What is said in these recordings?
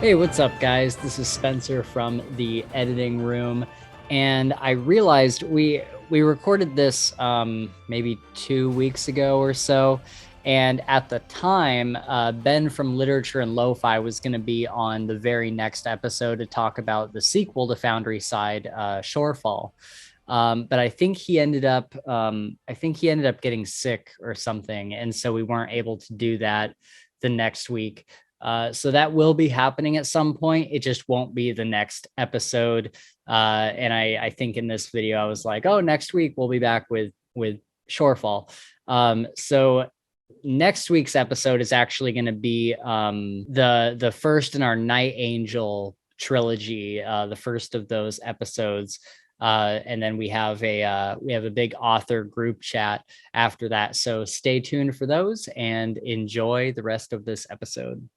Hey, what's up, guys? This is Spencer from the editing room, and I realized we recorded this maybe 2 weeks ago or so, and at the time, Ben from Literature and Lo-Fi was going to be on the very next episode to talk about the sequel to Foundryside, Shorefall. But I think he ended up getting sick or something, and so we weren't able to do that the next week. So that will be happening at some point. It just won't be the next episode. And I think in this video, I was like, oh, next week we'll be back with Shorefall. So next week's episode is actually going to be the first in our Night Angel trilogy, the first of those episodes. And then we have a big author group chat after that. So stay tuned for those and enjoy the rest of this episode.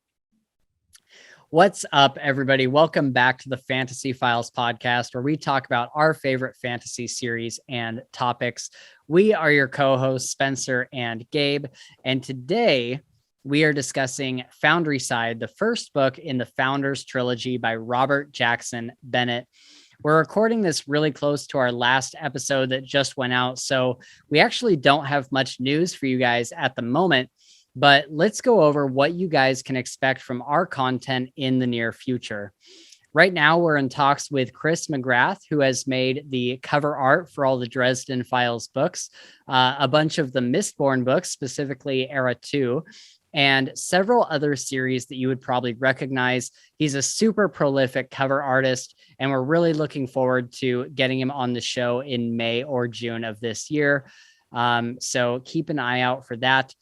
What's up, everybody? Welcome back to the Fantasy Files podcast, where we talk about our favorite fantasy series and topics. We are your co-hosts, Spencer and Gabe, and today we are discussing Foundryside, the first book in the Founders Trilogy by Robert Jackson Bennett. We're recording this really close to our last episode that just went out, so we actually don't have much news for you guys at the moment. But let's go over what you guys can expect from our content in the near future. Right now, we're in talks with Chris McGrath, who has made the cover art for all the Dresden Files books, a bunch of the Mistborn books, specifically Era 2, and several other series that you would probably recognize. He's a super prolific cover artist, and we're really looking forward to getting him on the show in May or June of this year. So keep an eye out for that.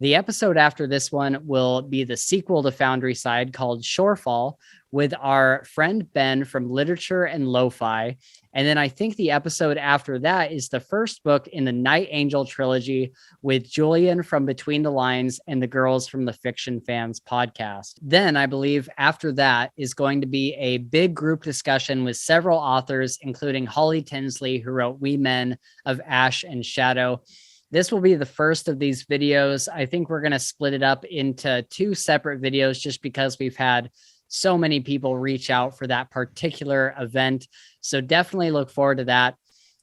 The episode after this one will be the sequel to Foundryside called Shorefall with our friend Ben from Literature and Lo-Fi. And then I think the episode after that is the first book in the Night Angel trilogy with Julian from Between the Lines and the girls from the Fiction Fans podcast. Then I believe after that is going to be a big group discussion with several authors, including Holly Tinsley, who wrote We Men of Ash and Shadow. This will be the first of these videos. I think we're going to split it up into two separate videos just because we've had so many people reach out for that particular event. So definitely look forward to that.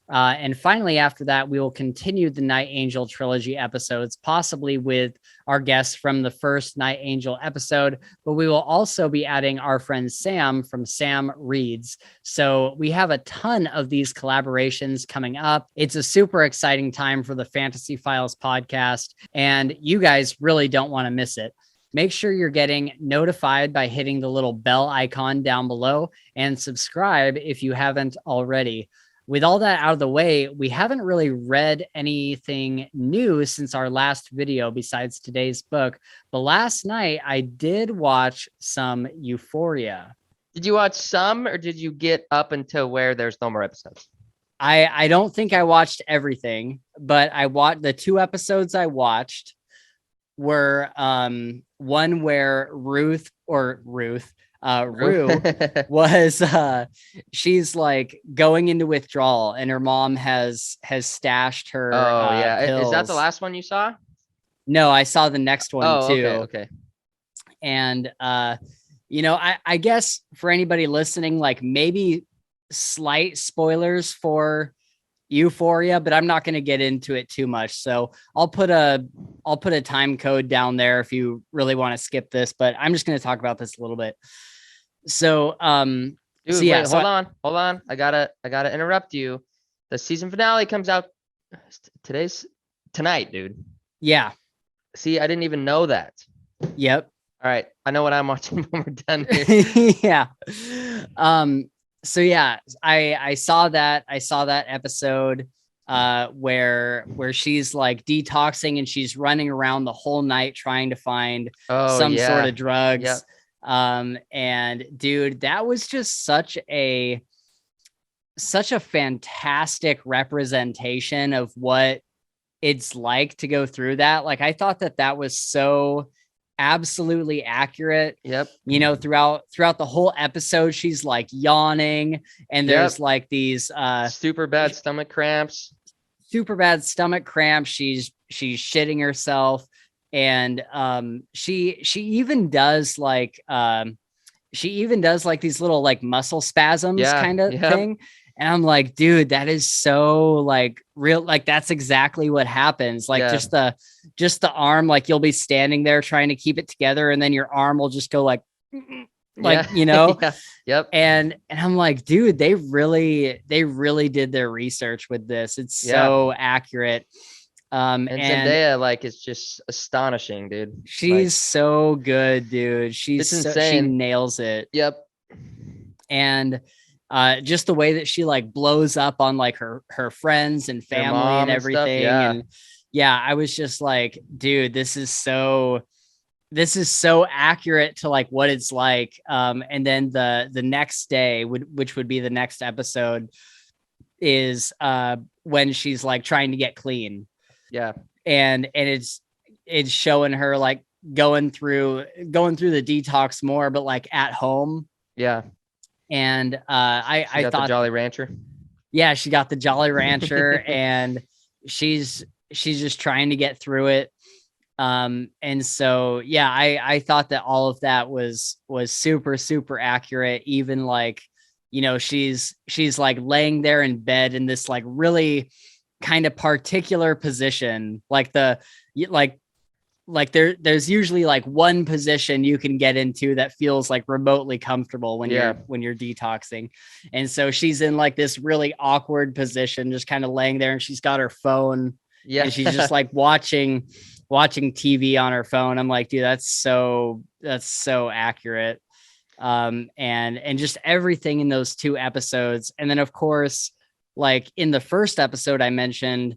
And finally, after that, we will continue the Night Angel trilogy episodes, possibly with our guests from the first Night Angel episode, but we will also be adding our friend Sam from Sam Reads. So we have a ton of these collaborations coming up. It's a super exciting time for the Fantasy Files podcast, and you guys really don't want to miss it. Make sure you're getting notified by hitting the little bell icon down below and subscribe if you haven't already. With all that out of the way, we haven't really read anything new since our last video besides today's book. But last night I did watch some Euphoria. Did you watch some, or did you get up until where there's no more episodes? I don't think I watched everything, but I watched the two episodes I watched were one where Rue was she's like going into withdrawal, and her mom has stashed her pills. Is that the last one you saw? No, I saw the next one too. Okay. And I guess for anybody listening, like maybe slight spoilers for Euphoria, but I'm not going to get into it too much. So I'll put a time code down there if you really want to skip this, but I'm just going to talk about this a little bit. So, hold on. I gotta interrupt you. The season finale comes out tonight, dude. Yeah. See, I didn't even know that. Yep. All right. I know what I'm watching when we're done here. Yeah. So yeah, I saw that episode where she's like detoxing and she's running around the whole night trying to find some sort of drugs. Yep. And dude, that was just such a fantastic representation of what it's like to go through that. Like, I thought that was so absolutely accurate. Yep. Throughout the whole episode, she's like yawning, and there's like these super bad stomach cramps. She's shitting herself. And she even does like she even does like these little like muscle spasms kind of thing. And I'm like, dude, that is so like real. Like that's exactly what happens. Like just the arm, like you'll be standing there trying to keep it together, and then your arm will just go like, you know. Yep. And I'm like, dude, they really did their research with this. It's so accurate. And Zendaya, like, it's just astonishing, dude. She's so good, dude. She's insane. She nails it. Yep. And just the way that she like blows up on like her friends and family and everything. And I was just like, dude, this is so accurate to like what it's like. And then the next day, which would be the next episode, is when she's like trying to get clean. Yeah. And it's showing her like going through the detox more, but like at home. Yeah. And I thought the Jolly Rancher. Yeah, she got the Jolly Rancher and she's just trying to get through it. And so I thought that all of that was super, super accurate. Even like, you know, she's like laying there in bed in this like really kind of particular position, like there's usually like one position you can get into that feels like remotely comfortable when you're detoxing. And so she's in like this really awkward position, just kind of laying there, and she's got her phone and she's just like watching TV on her phone. I'm like, dude, that's so accurate. And just everything in those 2 episodes. And then of course, like in the first episode I mentioned,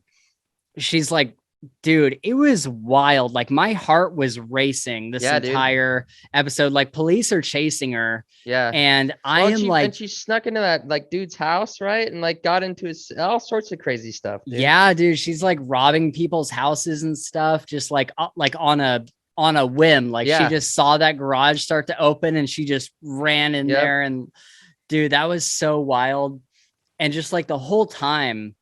she's like, dude, it was wild. Like my heart was racing this entire episode. Like police are chasing her. Yeah. And and she snuck into that like dude's house, right? And like got into all sorts of crazy stuff. Dude. Yeah, dude. She's like robbing people's houses and stuff, just like on a whim. Like she just saw that garage start to open and she just ran in there. And dude, that was so wild. And just like the whole time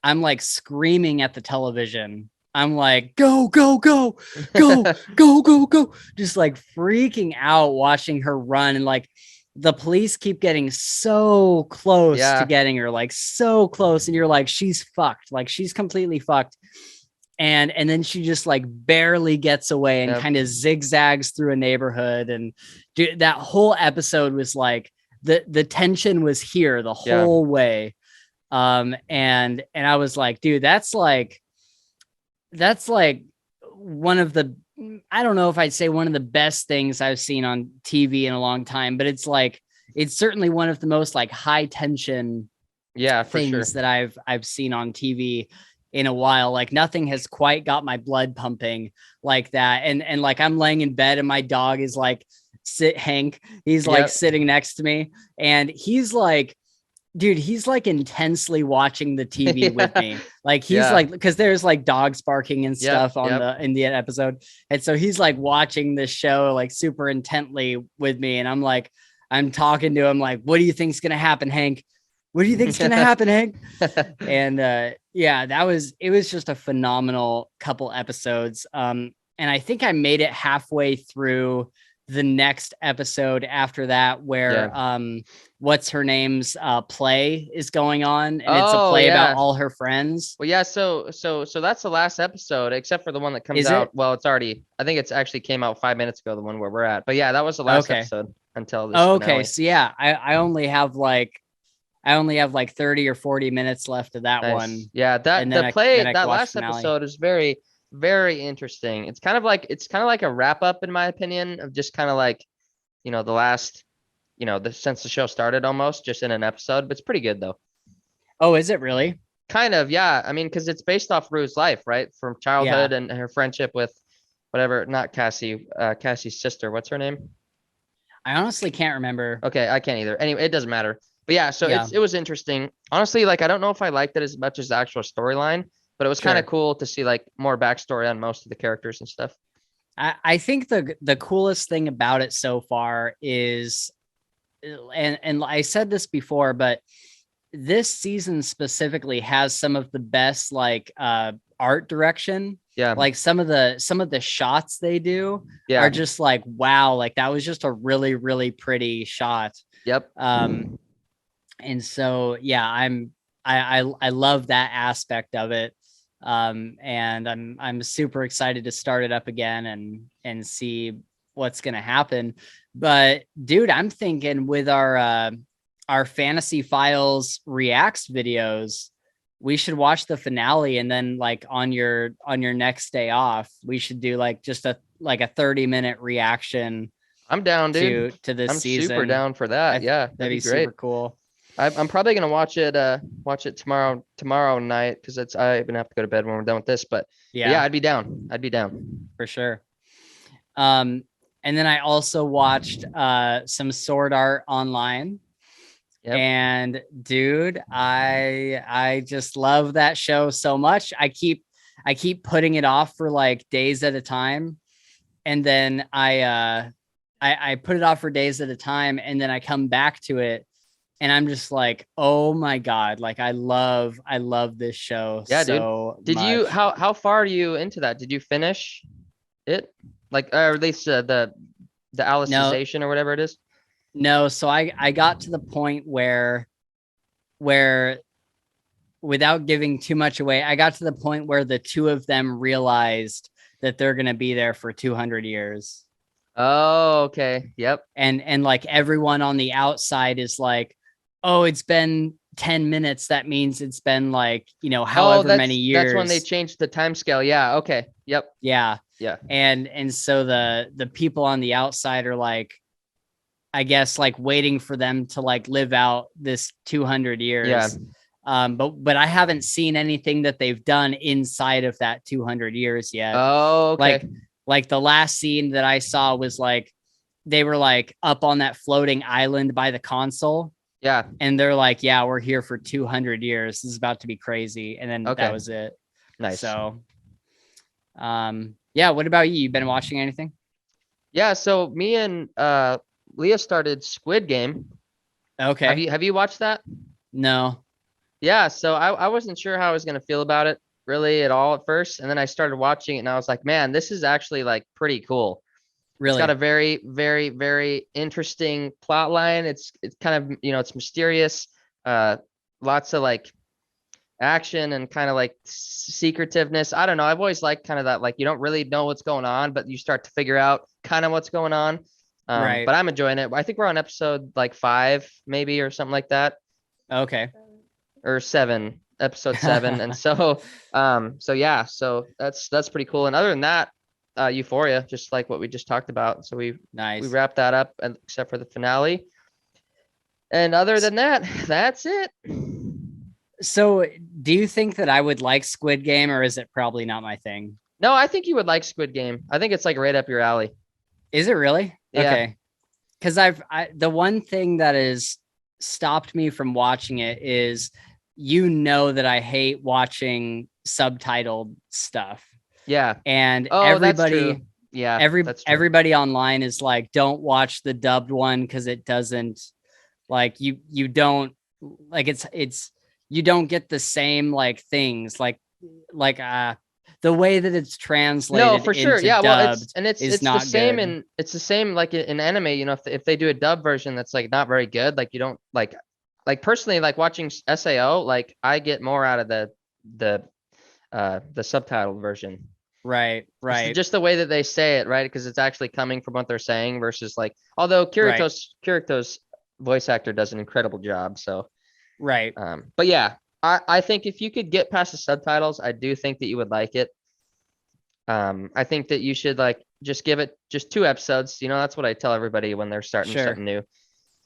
I'm like screaming at the television. I'm like, go, go, go, go, go, go, go. Just like freaking out watching her run. And like the police keep getting so close to getting her, like so close. And you're like, she's fucked. Like she's completely fucked. And then she just like barely gets away and kind of zigzags through a neighborhood. And dude, that whole episode was like, the tension was here the whole way. And I was like, dude, that's like one of the, I don't know if I'd say one of the best things I've seen on TV in a long time, but it's like, it's certainly one of the most like high tension things that I've seen on TV in a while. Like nothing has quite got my blood pumping like that. And like I'm laying in bed and my dog is like, Hank, he's like sitting next to me and he's like, dude, he's like intensely watching the TV with me. Like he's like, because there's like dogs barking and stuff in the episode. And so he's like watching this show like super intently with me. And I'm like, I'm talking to him like, what do you think's going to happen, Hank? What do you think's going to happen, Hank? And it was just a phenomenal couple episodes. And I think I made it halfway through the next episode after that where what's her name's play is going on, and it's a play about all her friends. Well, so that's the last episode except for the one that comes out. Well, it's already, I think it's actually came out 5 minutes ago, the one where we're at. But that was the last episode until this finale. So I only have like 30 or 40 minutes left of that one. Yeah, that last episode is very, very interesting. It's kind of like a wrap up, in my opinion, of just kind of like, the last, since the show started, almost just in an episode. But it's pretty good though. Oh, is it really? Kind of, yeah. I mean, because it's based off Rue's life, right, from childhood and her friendship with not Cassie, Cassie's sister. What's her name? I honestly can't remember. Okay, I can't either. Anyway, it doesn't matter. But it was interesting. Honestly, like I don't know if I liked it as much as the actual storyline, but it was kind of cool to see like more backstory on most of the characters and stuff. I think the coolest thing about it so far is, and I said this before, but this season specifically has some of the best like art direction. Yeah. Like some of the shots they do Yeah. are just like, wow, like that was just a really, really pretty shot. Yep. And so, yeah, I love that aspect of it. And I'm super excited to start it up again and see what's going to happen. But dude, I'm thinking with our Fantasy Files reacts videos, we should watch the finale, and then like on your next day off, we should do like just a 30-minute reaction. I'm down, dude. To this season. I'm super down for that. Yeah, that'd be great. Super cool. I'm probably gonna watch it tomorrow night, because I'm gonna have to go to bed when we're done with this. But yeah, I'd be down. For sure. And then I also watched some Sword Art Online. Yep. And dude, I just love that show so much. I keep putting it off for like days at a time, and then I put it off for days at a time, and then I come back to it, and I'm just like, oh my god, like I love this show. Yeah, so dude. Did you how far are you into that? Did you finish it? Like, or at least the Alicization or whatever it is? No, so I got to the point where without giving too much away, I got to the point where the two of them realized that they're going to be there for 200 years. Oh, okay. Yep. And like everyone on the outside is like, oh, it's been 10 minutes. That means it's been like, however many years. That's when they changed the time scale. Yeah. Okay. Yep. Yeah. Yeah. And so the people on the outside are like, I guess like waiting for them to like live out this 200 years. Yeah. But I haven't seen anything that they've done inside of that 200 years yet. Oh, okay. Like the last scene that I saw was like, they were like up on that floating island by the console. Yeah. And they're like, yeah, we're here for 200 years. This is about to be crazy. And then that was it. Nice. So, yeah. What about you? You been watching anything? Yeah. So me and, Leah started Squid Game. Okay. Have you watched that? No. Yeah, so I wasn't sure how I was gonna feel about it really at all at first, and then I started watching it, and I was like, man, this is actually like pretty cool. Really, it's got a very, very, very interesting plot line. It's kind of, it's mysterious. Lots of like action and kind of like secretiveness. I don't know. I've always liked kind of that, like you don't really know what's going on, but you start to figure out kind of what's going on. Right. But I'm enjoying it. I think we're on episode like 5 maybe or something like that. Okay. Or 7, episode 7. And so yeah, so that's pretty cool. And other than that, Euphoria, just like what we just talked about. So we wrapped that up, except for the finale. And other than that, that's it. So do you think that I would like Squid Game, or is it probably not my thing? No, I think you would like Squid Game. I think it's like right up your alley. Is it really? Yeah. Okay. Because the one thing that has stopped me from watching it is, that I hate watching subtitled stuff. Yeah. And everybody, everybody online is like, don't watch the dubbed one because it doesn't like you don't like it's you don't get the same like things like the way that it's translated. No, for sure. Yeah, well, it's not the same, good. it's the same like in anime. If they do a dub version that's like not very good, like you don't like personally, like watching SAO, like I get more out of the subtitled version. Right. Just the way that they say it, right? Because it's actually coming from what they're saying versus like, although Kirito's voice actor does an incredible job. So, right. But yeah. I think if you could get past the subtitles, I do think that you would like it. I think that you should like just give it just 2 episodes. That's what I tell everybody when they're starting something new.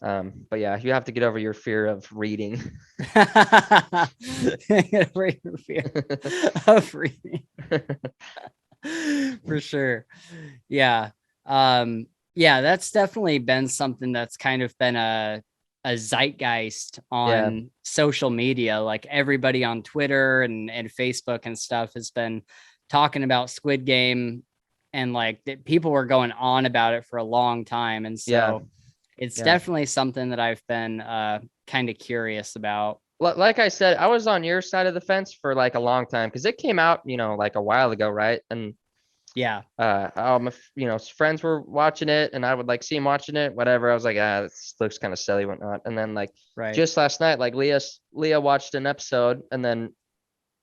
But yeah, you have to get over your fear of reading. Get over your fear of reading. For sure. Yeah. Yeah, that's definitely been something that's kind of been a zeitgeist on social media. Like everybody on Twitter and Facebook and stuff has been talking about Squid Game, and like people were going on about it for a long time. And so it's definitely something that I've been kind of curious about. like I said, I was on your side of the fence for like a long time because it came out, like a while ago, right? And Yeah. Friends were watching it, and I would like see them watching it, whatever. I was like, this looks kind of silly, whatnot. And then like Right. just last night, like Leah watched an episode, and then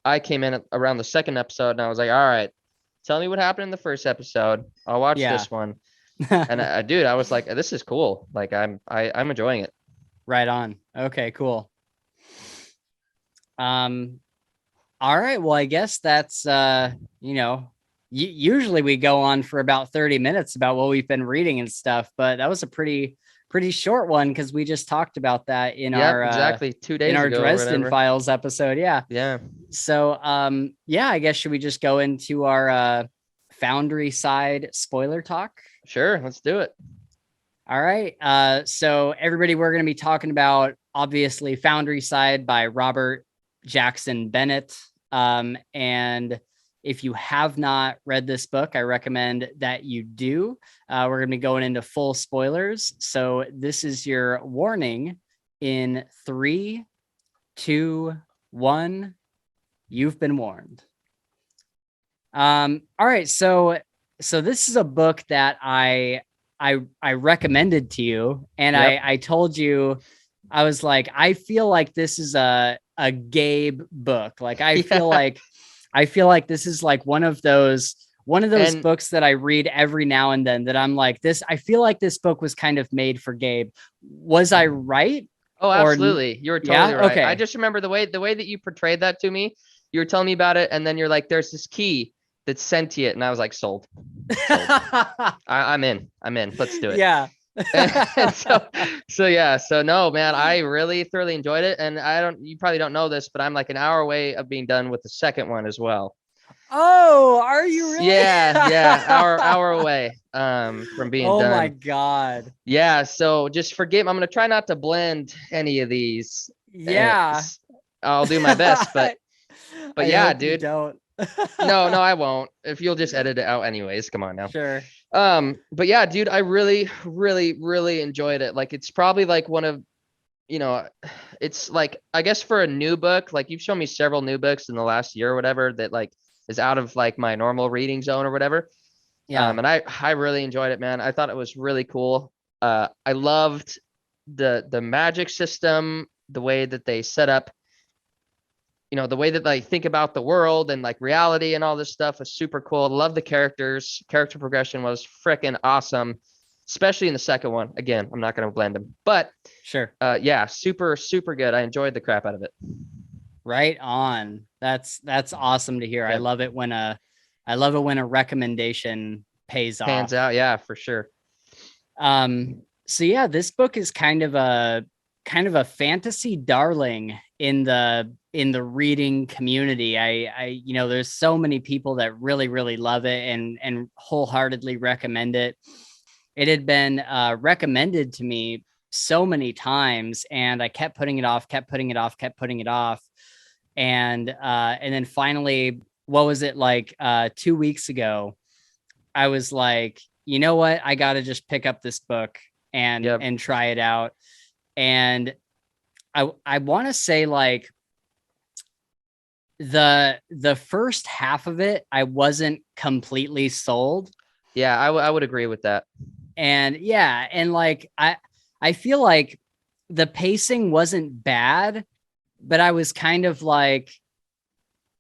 I came in around the second episode, and I was like, all right, tell me what happened in the first episode. I'll watch Yeah. this one. And dude, I was like, this is cool. Like I'm enjoying it. Right on. Okay, cool. All right. Well, I guess that's usually we go on for about 30 minutes about what we've been reading and stuff, but that was a pretty short one because we just talked about that in our exactly 2 days in our ago Dresden Files episode. Yeah. Yeah. So I guess should we just go into our Foundryside spoiler talk? Sure, let's do it. All right. So everybody, we're going to be talking about obviously Foundryside by Robert Jackson Bennett. And if you have not read this book, I recommend that you do. We're going to be going into full spoilers. So this is your warning in 3, 2, 1. You've been warned. All right. So this is a book that I recommended to you, and yep. I told you, I was like, I feel like this is a Gabe book. Like I feel like this is like one of those books that I read every now and then that I'm like this. I feel like this book was kind of made for Gabe. Was I right? Oh, absolutely. You were totally right. Okay. I just remember the way that you portrayed that to me. You were telling me about it, and then you're like, there's this key that's sentient, and I was like, sold. I'm in. Let's do it. Yeah. So no, man, I really thoroughly enjoyed it, and you probably don't know this, but I'm like an hour away of being done with the second one as well. Oh, are you really? Yeah, hour away from being done. Oh my god. Yeah, so just forgive me. I'm gonna try not to blend any of these. Yeah, I'll do my best, but yeah, dude. Don't. No, I won't. If you'll just edit it out anyways. Come on now. Sure. But yeah, dude, I really, really, really enjoyed it. Like it's probably like one of, it's like, I guess for a new book, like you've shown me several new books in the last year or whatever that like is out of like my normal reading zone or whatever. Yeah. And I really enjoyed it, man. I thought it was really cool. I loved the magic system, the way that they set up, the way that they think about the world and like reality and all this stuff was super cool. Love the characters. Character progression was freaking awesome, especially in the second one. Again, I'm not going to blend them, but sure. Yeah, super, super good. I enjoyed the crap out of it. Right on. That's awesome to hear. Yeah. I love it when a recommendation pays off. Hands out. Yeah, for sure. So yeah, this book is kind of a fantasy darling in the reading community. I there's so many people that really, really love it and wholeheartly recommend it. It had been recommended to me so many times, and I kept putting it off. And then finally, what was it, like 2 weeks ago, I was like, you know what? I got to just pick up this book and try it out. And I want to say like the first half of it, I wasn't completely sold. Yeah, I would agree with that. And yeah, and like I feel like the pacing wasn't bad, but I was kind of like,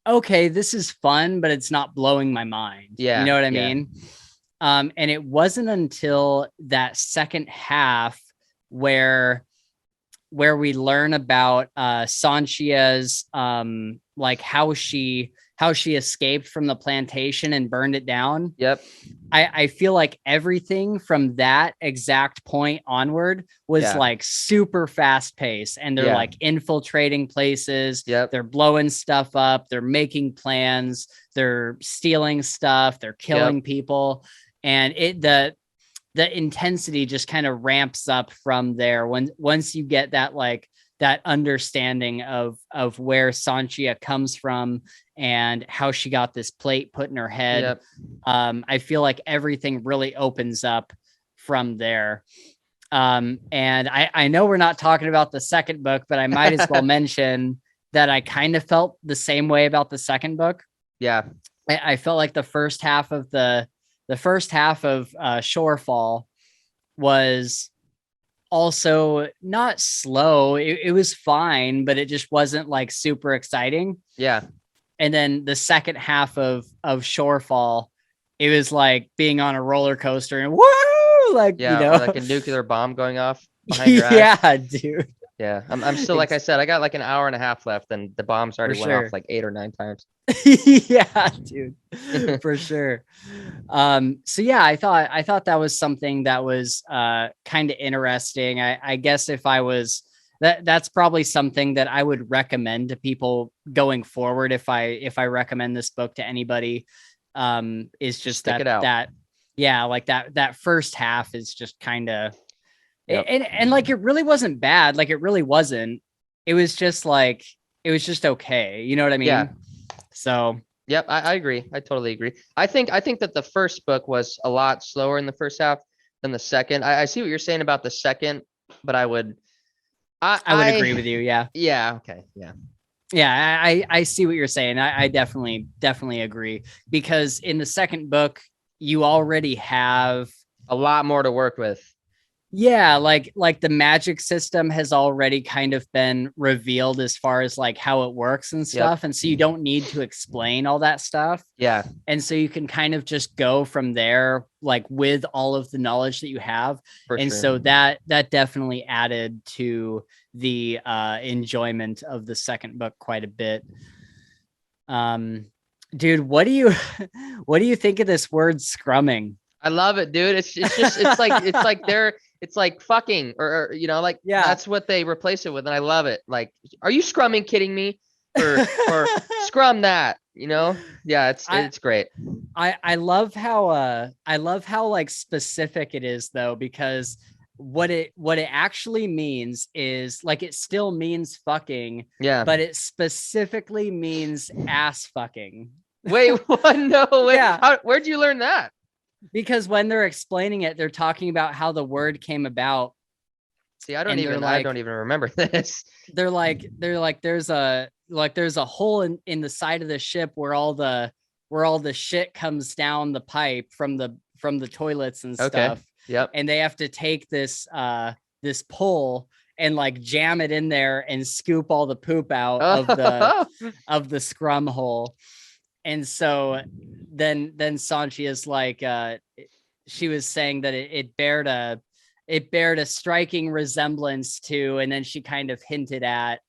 okay, this is fun, but it's not blowing my mind. Yeah. You know what I mean? And it wasn't until that second half where we learn about Sanchia's like how she escaped from the plantation and burned it down. Yep. I feel like everything from that exact point onward was like super fast paced, and they're like infiltrating places. Yep. They're blowing stuff up. They're making plans. They're stealing stuff. They're killing people. And the intensity just kind of ramps up from there once you get that like that understanding of where Sanchia comes from and how she got this plate put in her head. Yep. I feel like everything really opens up from there. And I know we're not talking about the second book, but I might as well mention that I kind of felt the same way about the second book. Yeah. I felt like the first half of Shorefall was also not slow. It was fine, but it just wasn't like super exciting. Yeah. And then the second half of Shorefall, it was like being on a roller coaster and woo, like, yeah, you know, or like a nuclear bomb going off behind your eyes. Yeah, dude. Yeah, I'm still, like I said, I got like an hour and a half left, and the bombs already went off like 8 or 9 times. Yeah, dude, for sure. So yeah, I thought that was something that was kind of interesting. I guess if I was that's probably something that I would recommend to people going forward if I recommend this book to anybody. Is just Stick it out. that yeah, like that first half is just kind of Yep. and like it really wasn't bad. Like it really wasn't. It was just like it was just okay. You know what I mean? Yeah. So yep, I agree. I totally agree. I think that the first book was a lot slower in the first half than the second. I see what you're saying about the second, but I would agree with you. Yeah. Yeah. Okay. Yeah. Yeah. I see what you're saying. I definitely agree, because in the second book, you already have a lot more to work with. Yeah, like the magic system has already kind of been revealed as far as like how it works and stuff. Yep. And so you don't need to explain all that stuff. Yeah. And so you can kind of just go from there, like with all of the knowledge that you have. And sure. So that definitely added to the enjoyment of the second book quite a bit. Dude, what do you think of this word scrumming? I love it, dude. It's like fucking or you know, like yeah, that's what they replace it with, and I love it. Like, are you scrumming kidding me? Or scrum that, you know? Yeah, it's great. I love how like specific it is though, because what it actually means is like it still means fucking, yeah, but it specifically means ass fucking. Wait, what? No way. Yeah. Where'd you learn that? Because when they're explaining it, they're talking about how the word came about. See, I don't even remember this. They're like, there's a hole in the side of the ship where all the shit comes down the pipe from the toilets and stuff. Okay. Yep. And they have to take this pole and like jam it in there and scoop all the poop out of the scrum hole. And so then Sanchi is like, she was saying that it bared a striking resemblance to, and then she kind of hinted at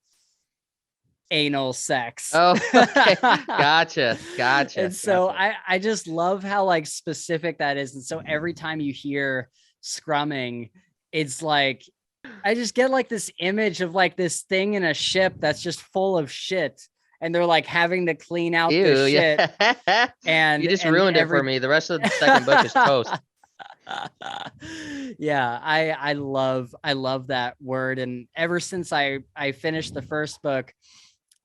anal sex. Oh, okay. Gotcha. And so I just love how like specific that is. And so every time you hear scrumming, it's like, I just get like this image of like this thing in a ship that's just full of shit. And they're like having to clean out the shit. Yeah. And you just ruined it for me. The rest of the second book is toast. Yeah, I love that word. And ever since I finished the first book,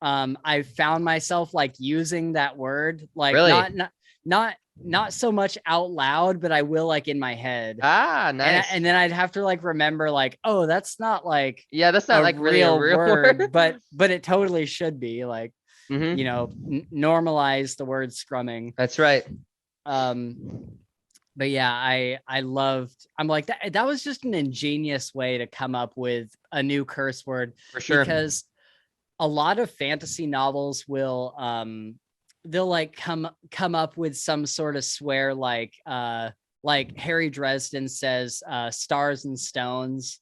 I found myself like using that word, like really? not so much out loud, but I will like in my head. Ah, nice. And then I'd have to like remember like, oh, that's not like, yeah, that's not like real word, but it totally should be like, you know, normalize the word scrumming. That's right. But yeah, I'm like that was just an ingenious way to come up with a new curse word. For sure. Because a lot of fantasy novels will they'll like come up with some sort of swear, like Harry Dresden says stars and stones.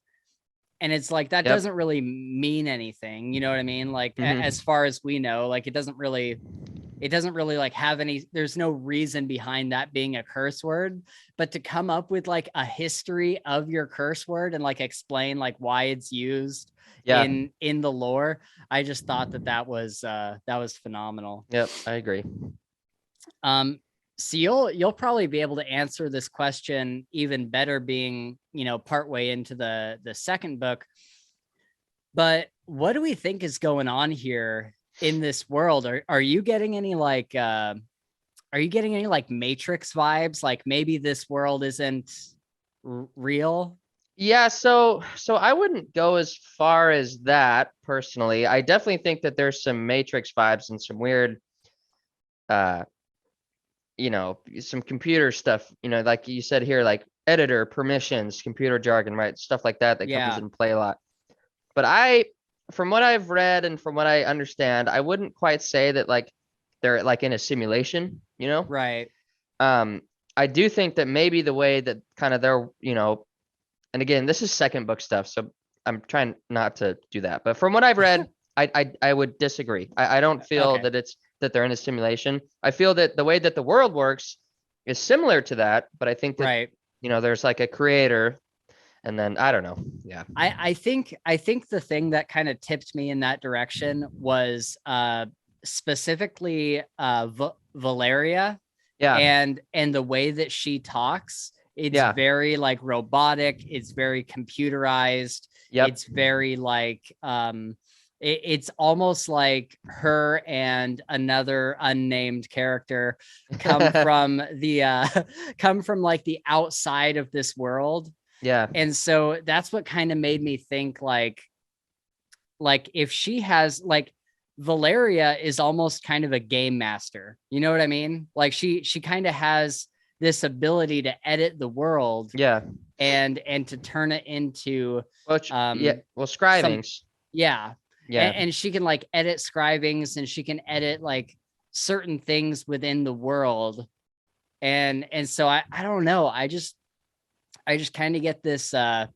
And it's like, that doesn't really mean anything. You know what I mean? Like, as far as we know, like, it doesn't really like have any, there's no reason behind that being a curse word, but to come up with like a history of your curse word and like explain like why it's used in the lore. I just thought that was phenomenal. Yep. I agree. So you'll probably be able to answer this question even better, being, you know, partway into the second book. But what do we think is going on here in this world? Are you getting any like Matrix vibes? Like maybe this world isn't real? Yeah, so I wouldn't go as far as that personally. I definitely think that there's some Matrix vibes and some weird uh some computer stuff, like you said here, like editor permissions, computer jargon, right? Stuff like that comes Yeah, into play a lot. But from what I've read and from what I understand, I wouldn't quite say that like they're like in a simulation, right. Um, I do think that maybe the way that kind of they're, and again, this is second book stuff, so I'm trying not to do that. But from what I've read, I would disagree. I don't feel Okay. that that they're in a simulation. I feel that the way that the world works is similar to that, but I think that Right. there's like a creator, and then I don't know. Yeah. I think the thing that kind of tipped me in that direction was specifically Valeria Yeah. and the way that she talks. It's Yeah. very like robotic, it's very computerized, Yep. it's very like it's almost like her and another unnamed character come from the come from like the outside of this world. Yeah. And so that's what kind of made me think like if she has like Valeria is almost kind of a game master. You know what I mean? Like she kind of has this ability to edit the world Yeah. and to turn it into Well, yeah. Well, some scribings. yeah. Yeah. And she can like edit scribings and she can edit like certain things within the world. And so I don't know. I just kind of get this a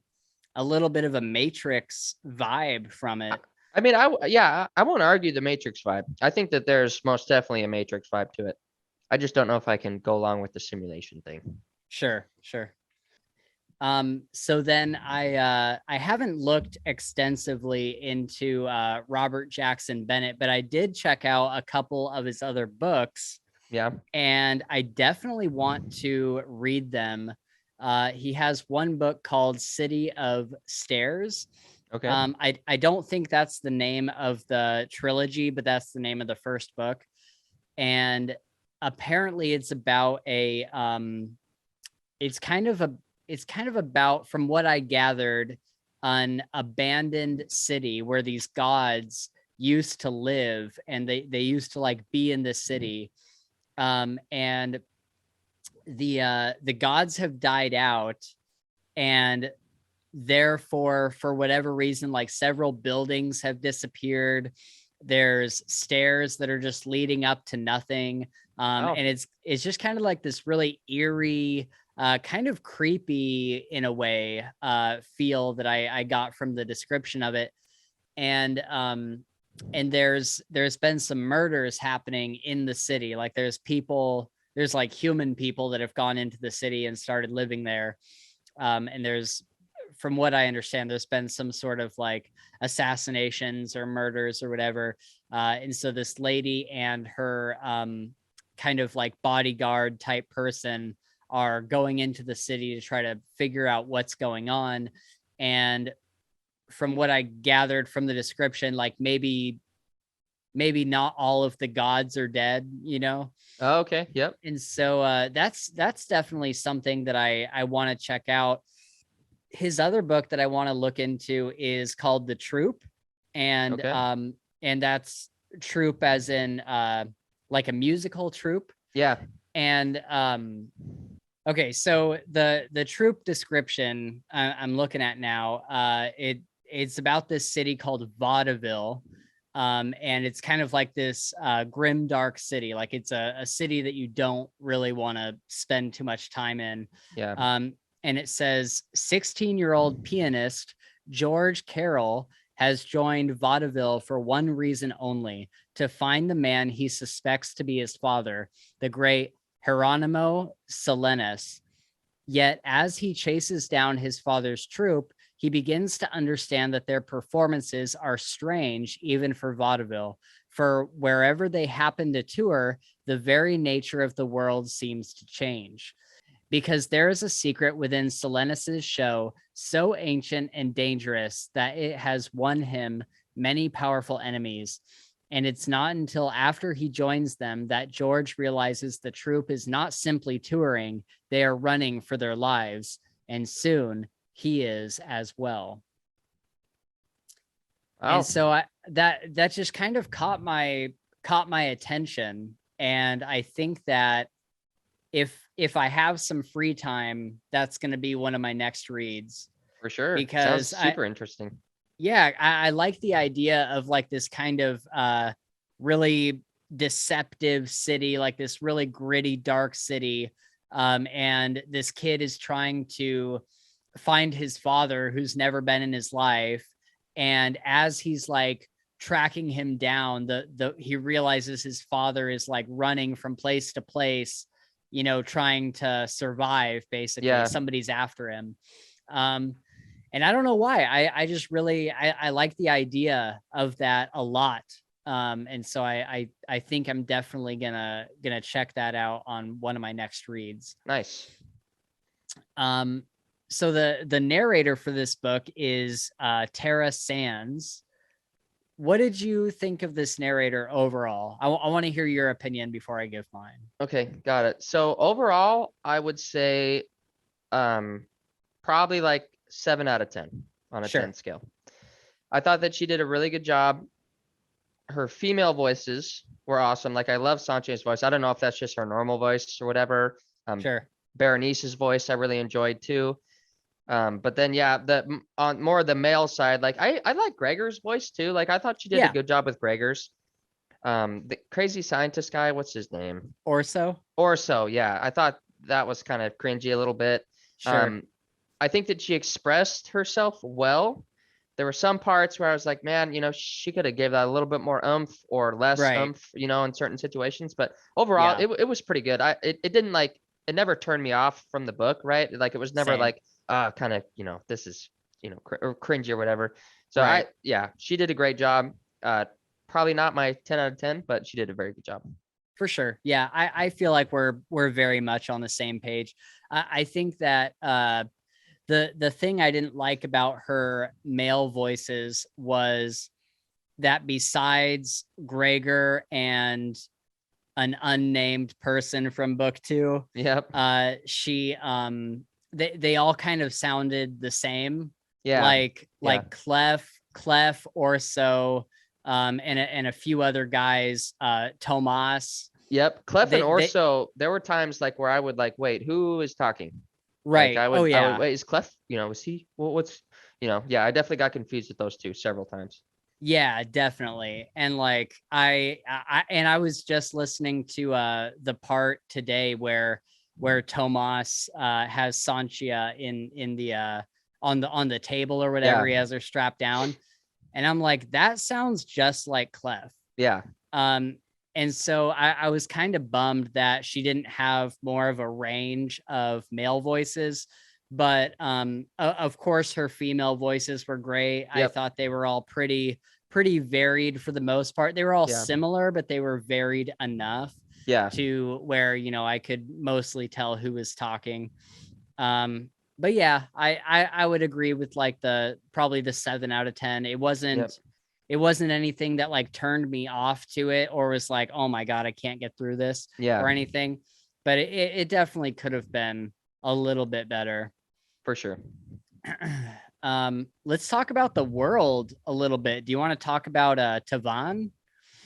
little bit of a Matrix vibe from it. I mean, I won't argue the Matrix vibe. I think that there's most definitely a Matrix vibe to it. I just don't know if I can go along with the simulation thing. Sure, sure. So then I haven't looked extensively into Robert Jackson Bennett, but I did check out a couple of his other books, Yeah. and I definitely want to read them. He has one book called City of Stairs. Okay. I don't think that's the name of the trilogy, but that's the name of the first book. And apparently it's about it's kind of a it's kind of about, from what I gathered, an abandoned city where these gods used to live, and they used to like be in the city. And the gods have died out, and therefore, for whatever reason, like several buildings have disappeared. There's stairs that are just leading up to nothing. And it's just kind of like this really eerie, kind of creepy in a way, feel that I got from the description of it. And there's been some murders happening in the city. Like there's like human people that have gone into the city and started living there. And there's, from what I understand, there's been some sort of like assassinations or murders or whatever. And so this lady and her kind of like bodyguard type person are going into the city to try to figure out what's going on. And from what I gathered from the description, like maybe not all of the gods are dead, you know? Oh, okay. Yep. And so that's definitely something that I want to check out. His other book that I want to look into is called The Troop, and Okay. and that's troop as in like a musical troupe. Yeah. And okay, so the troop description I'm looking at now, it's about this city called Vaudeville. And it's kind of like this grim, dark city. Like it's a city that you don't really want to spend too much time in. Yeah. And it says 16-year-old pianist George Carroll has joined Vaudeville for one reason only: to find the man he suspects to be his father, the great Hieronymo Silenus. Yet as he chases down his father's troupe, he begins to understand that their performances are strange even for vaudeville, for wherever they happen to tour, the very nature of the world seems to change. Because there is a secret within Silenus's show so ancient and dangerous that it has won him many powerful enemies. And it's not until after he joins them that George realizes the troupe is not simply touring, they are running for their lives. And soon he is as well. Oh. And so that just kind of caught my attention. And I think that if I have some free time, that's going to be one of my next reads. For sure. Because sounds super interesting. Yeah, I like the idea of like this kind of really deceptive city, like this really gritty, dark city. And this kid is trying to find his father who's never been in his life. And as he's like tracking him down, he realizes his father is like running from place to place, you know, trying to survive, basically. Yeah. Somebody's after him. And I don't know why. I just really I like the idea of that a lot. And so I think I'm definitely gonna check that out on one of my next reads. Nice. So the narrator for this book is Tara Sands. What did you think of this narrator overall? I want to hear your opinion before I give mine. Okay, got it. So overall, I would say probably like 7 out of 10 on a 10 scale. I thought that she did a really good job. Her female voices were awesome. Like, I love Sanche's voice. I don't know if that's just her normal voice or whatever. Berenice's voice I really enjoyed too. But then yeah, on more the male side, like I like Gregor's voice too. Like, I thought she did a good job with Gregor's. The crazy scientist guy, what's his name? Orso, yeah. I thought that was kind of cringy a little bit. I think that she expressed herself well. There were some parts where I was like, man, you know, she could have gave that a little bit more oomph or less oomph, you know, in certain situations. But overall, it was pretty good. It didn't like, it never turned me off from the book, right? Like, it was never like, kind of, you know, this is, you know, or cringy or whatever. So she did a great job. Probably not my 10 out of 10, but she did a very good job. For sure. Yeah, I feel like we're very much on the same page. I think that the thing I didn't like about her male voices was that besides Gregor and an unnamed person from book 2, she they all kind of sounded the same. Like Clef, Orso, and a few other guys, Tomas. Clef and Orso, there were times like where I would like, wait, who is talking? Right. Like, I would wait, is Clef, you know, is he, well, what's, you know, I definitely got confused with those two several times. Yeah, definitely. And like, I was just listening to the part today where Tomas has Sanchia in the on the table or whatever. He has her strapped down. And I'm like, that sounds just like Clef. Yeah. And so I was kind of bummed that she didn't have more of a range of male voices. But of course, her female voices were great. I thought they were all pretty varied for the most part. They were all similar, but they were varied enough to where, you know, I could mostly tell who was talking. But yeah, I would agree with like probably the 7 out of 10. It wasn't anything that like turned me off to it or was like, oh my God, I can't get through this or anything. But it definitely could have been a little bit better. For sure. Let's talk about the world a little bit. Do you want to talk about Tavan?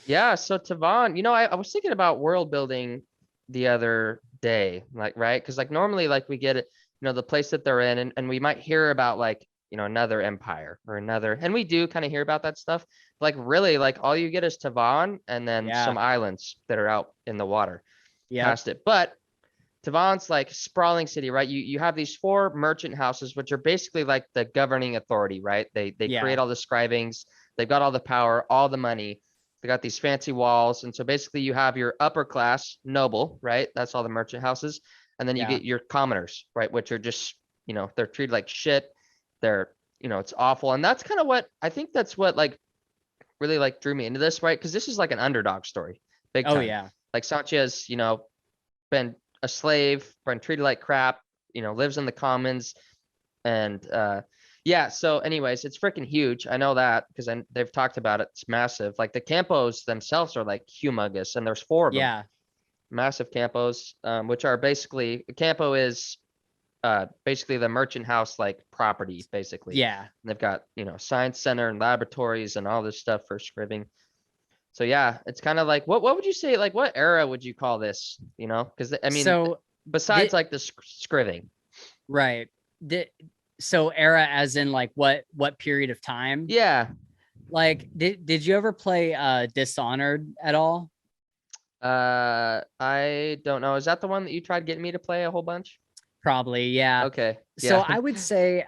Yeah, so Tavan, you know, I was thinking about world building the other day, like, right? Because like normally like we get it, you know, the place that they're in, and we might hear about like, you know, another empire or another, and we do kind of hear about that stuff. Like, really, like all you get is Tavan and then some islands that are out in the water past it. But Tavan's like sprawling city, right? You have these 4 merchant houses, which are basically like the governing authority, right? They create all the scribings. They've got all the power, all the money. They got these fancy walls. And so basically you have your upper class noble, right? That's all the merchant houses. And then you get your commoners, right? Which are just, you know, they're treated like shit. They're, you know, it's awful. And that's kind of what, I think that's what like really like drew me into this, right? Because this is like an underdog story. Big time. Oh yeah. Like Sanchez, you know, been a slave, been treated like crap, you know, lives in the commons. And so anyways, it's freaking huge. I know that because they've talked about it. It's massive. Like the campos themselves are like humongous, and there's 4 of them. Massive campos, which are basically, a campo is basically the merchant house like property, basically. Yeah. And they've got, science center and laboratories and all this stuff for scribbing. So yeah, it's kind of like, what would you say, like what era would you call this? Because I mean, So besides like the scribbing. Right. So era as in like what period of time? Yeah. Like did you ever play Dishonored at all? I don't know. Is that the one that you tried getting me to play a whole bunch? Probably, yeah. Okay. So Yeah. I would say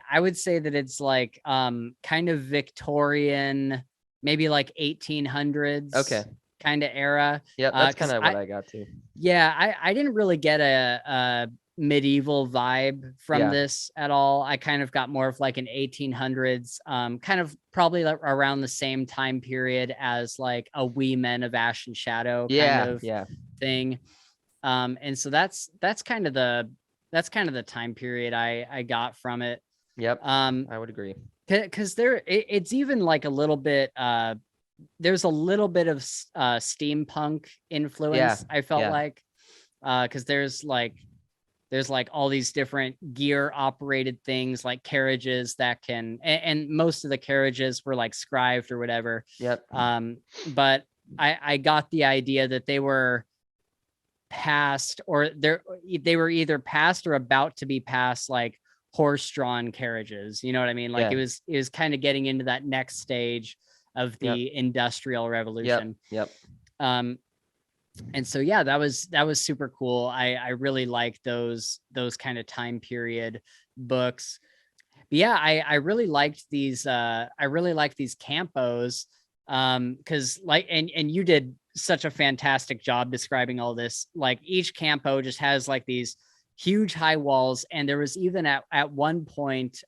that it's like kind of Victorian, maybe like 1800s. Okay. Kind of era. Yeah, that's kind of what I got to. Yeah, I didn't really get a medieval vibe from this at all. I kind of got more of like an 1800s, kind of probably around the same time period as like a Wee Men of Ash and Shadow kind of thing. And so that's kind of the time period I got from it. Yep. I would agree. Because it's even like a little bit there's a little bit of steampunk influence. I felt like because there's like all these different gear operated things like carriages that can, and most of the carriages were like scribed or whatever. Yep. But I got the idea that they were past, or they were either past or about to be past like horse-drawn carriages. You know what I mean? Like it was kind of getting into that next stage of the Industrial Revolution. Yep. And so yeah, that was super cool. I really like those kind of time period books. But yeah, I really liked these campos, because like and you did such a fantastic job describing all this. Like each campo just has like these huge high walls, and there was even at one point,